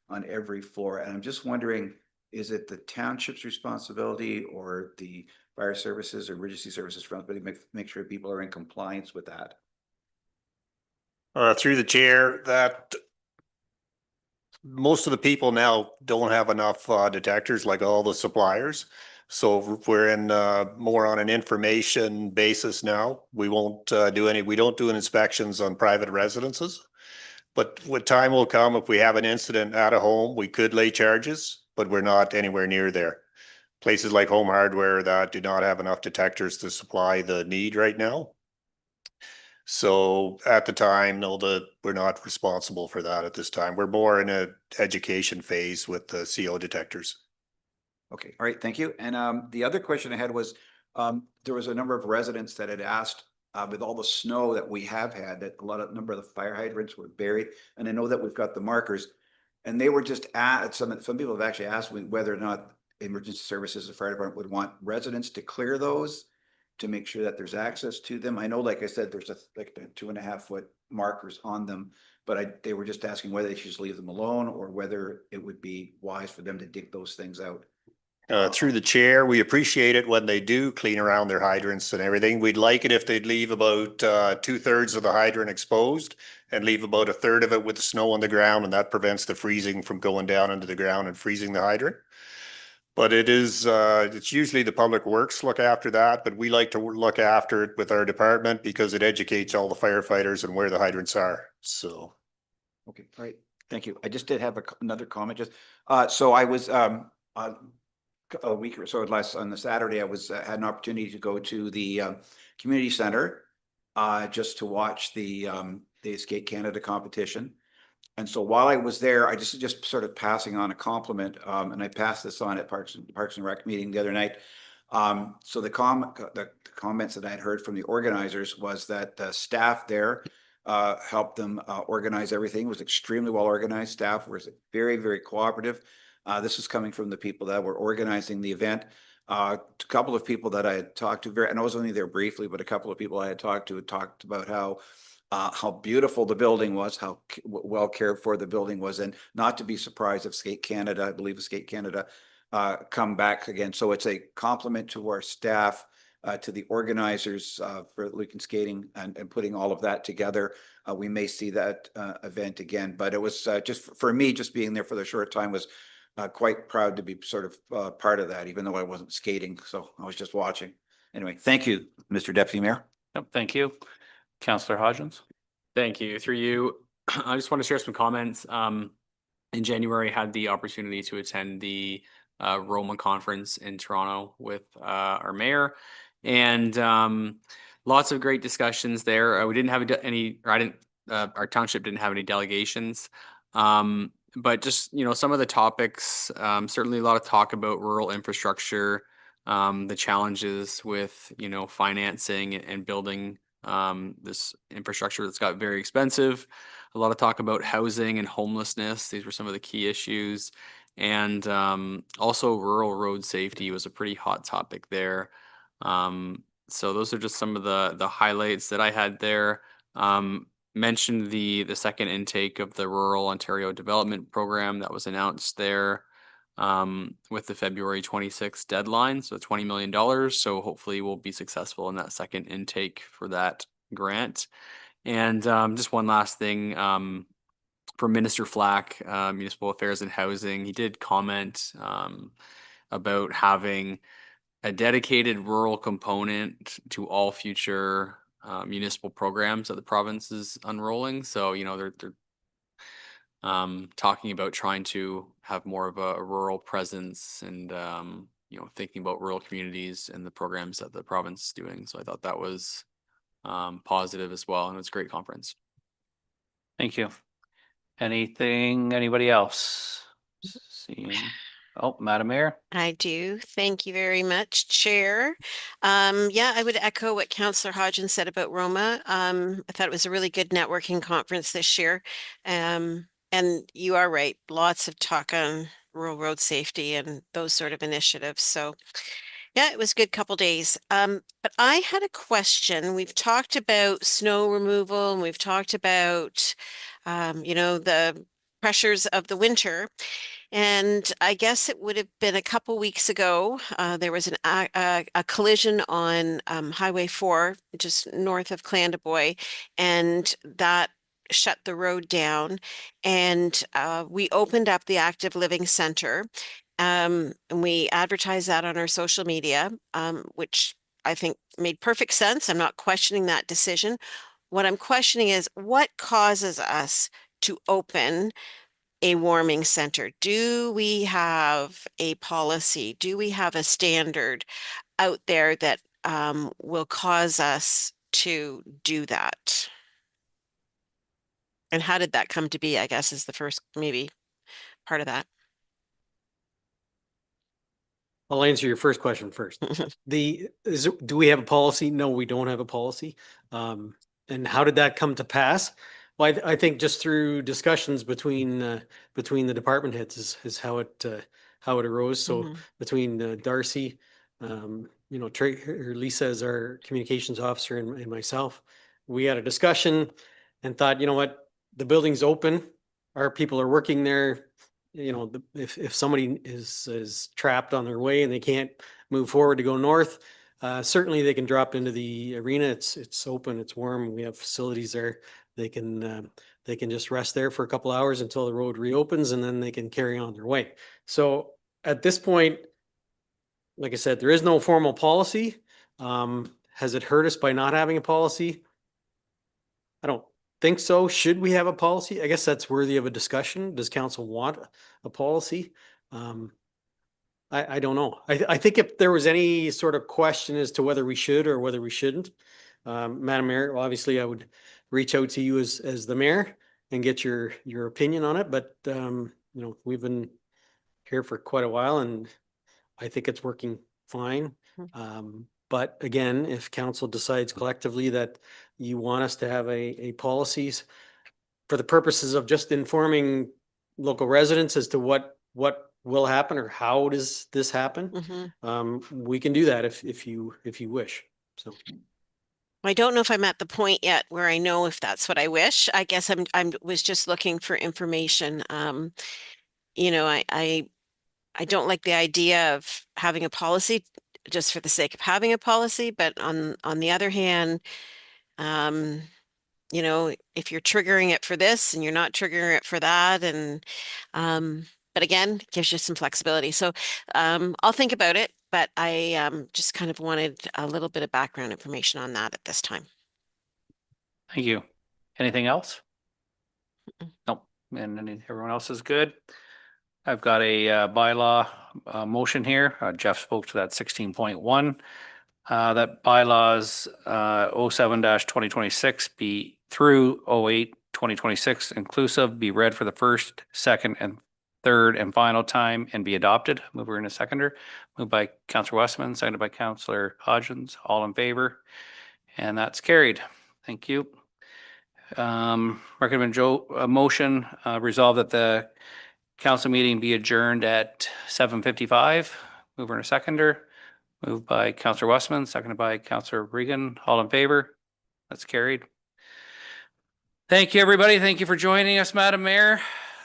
on every floor. And I'm just wondering, is it the township's responsibility or the fire services or emergency services responsibility to make sure people are in compliance with that? Through the chair, that most of the people now don't have enough detectors like all the suppliers. So we're in more on an information basis now. We won't we don't do inspections on private residences. But what time will come, if we have an incident at a home, we could lay charges, but we're not anywhere near there. Places like Home Hardware that do not have enough detectors to supply the need right now. So at the time, no, we're not responsible for that at this time. We're more in a education phase with the CO detectors. Okay, all right, thank you. And the other question I had was, there was a number of residents that had asked, with all the snow that we have had, that number of the fire hydrants were buried. And I know that we've got the markers, and they were just some people have actually asked me whether or not emergency services, the fire department would want residents to clear those to make sure that there's access to them. I know, like I said, there's like 2.5 foot markers on them, but they were just asking whether they should just leave them alone or whether it would be wise for them to dig those things out. Through the chair, we appreciate it when they do clean around their hydrants and everything. We'd like it if they'd leave about 2/3 of the hydrant exposed and leave about 1/3 of it with the snow on the ground, and that prevents the freezing from going down into the ground and freezing the hydrant. But it's usually the Public Works look after that, but we like to look after it with our department because it educates all the firefighters and where the hydrants are. So. Okay, all right, thank you. I just did have another comment. Just so I was a week or so less on the Saturday, I had an opportunity to go to the community center just to watch the Skate Canada competition. And so while I was there, I just sort of passing on a compliment, and I passed this on at Parks and Rec meeting the other night. So the comments that I had heard from the organizers was that the staff there helped them organize everything. It was extremely well organized. Staff was very, very cooperative. This is coming from the people that were organizing the event. A couple of people that I had talked to, and I was only there briefly, but a couple of people I had talked to had talked about how beautiful the building was, how well cared for the building was, and not to be surprised if Skate Canada, I believe Skate Canada, come back again. So it's a compliment to our staff, to the organizers for Lucan Skating and putting all of that together. We may see that event again, but it was just for me, just being there for the short time was quite proud to be sort of part of that, even though I wasn't skating. So I was just watching. Anyway, thank you, Mr. Deputy Mayor. Yep, thank you. Councillor Hodgins. Thank you. Through you, I just want to share some comments. In January, I had the opportunity to attend the Roma conference in Toronto with our mayor, and lots of great discussions there. We didn't have our township didn't have any delegations. But just, some of the topics, certainly a lot of talk about rural infrastructure, the challenges with, financing and building this infrastructure that's got very expensive. A lot of talk about housing and homelessness. These were some of the key issues. And also rural road safety was a pretty hot topic there. So those are just some of the highlights that I had there. Mentioned the second intake of the Rural Ontario Development Program that was announced there with the February 26th deadline, so $20 million. So hopefully we'll be successful in that second intake for that grant. And just one last thing from Minister Flack, Municipal Affairs and Housing, he did comment about having a dedicated rural component to all future municipal programs that the province is unrolling. So, they're talking about trying to have more of a rural presence and, thinking about rural communities and the programs that the province is doing. So I thought that was positive as well. And it was a great conference. Thank you. Anybody else? Seeing, Oh, Madam Mayor. I do. Thank you very much, Chair. Yeah, I would echo what Councillor Hodgins said about Roma. I thought it was a really good networking conference this year. And you are right, lots of talk on rural road safety and those sort of initiatives. So yeah, it was a good couple days. But I had a question. We've talked about snow removal and we've talked about, the pressures of the winter. And I guess it would have been a couple weeks ago, there was a collision on Highway 4, just north of Clandeboye, and that shut the road down. And we opened up the Active Living Center, and we advertised that on our social media, which I think made perfect sense. I'm not questioning that decision. What I'm questioning is what causes us to open a warming center? Do we have a policy? Do we have a standard out there that will cause us to do that? And how did that come to be, I guess, is the first maybe part of that. I'll answer your first question first. Do we have a policy? No, we don't have a policy. And how did that come to pass? Well, I think just through discussions between the department heads is how it arose. So between Darcy, Lisa as our communications officer and myself, we had a discussion and thought, you know what, the building's open, our people are working there. If somebody is trapped on their way and they can't move forward to go north, certainly they can drop into the arena. It's open, it's warm. We have facilities there. They can just rest there for a couple hours until the road reopens, and then they can carry on their way. So at this point, like I said, there is no formal policy. Has it hurt us by not having a policy? I don't think so. Should we have a policy? I guess that's worthy of a discussion. Does council want a policy? I don't know. I think if there was any sort of question as to whether we should or whether we shouldn't, Madam Mayor, obviously I would reach out to you as the mayor and get your opinion on it. But we've been here for quite a while and I think it's working fine. But again, if council decides collectively that you want us to have a policies for the purposes of just informing local residents as to what will happen or how does this happen, we can do that if you wish. So I don't know if I'm at the point yet where I know if that's what I wish. I guess I was just looking for information. I don't like the idea of having a policy just for the sake of having a policy, but on the other hand, if you're triggering it for this and you're not triggering it for that, and but again, it gives you some flexibility. So I'll think about it, but I just kind of wanted a little bit of background information on that at this time. Thank you. Anything else? Nope. And everyone else is good. I've got a bylaw motion here. Jeff spoke to that 16.1. That bylaws 07-2026 be through 08-2026 inclusive be read for the first, second, and third and final time and be adopted. Mover and a seconder. Moved by Councillor Westman, seconded by Councillor Hodgins. All in favor? And that's carried. Thank you. Recommend motion resolve that the council meeting be adjourned at 7:55. Mover and a seconder. Moved by Councillor Westman, seconded by Councillor Regan. All in favor? That's carried. Thank you, everybody. Thank you for joining us, Madam Mayor.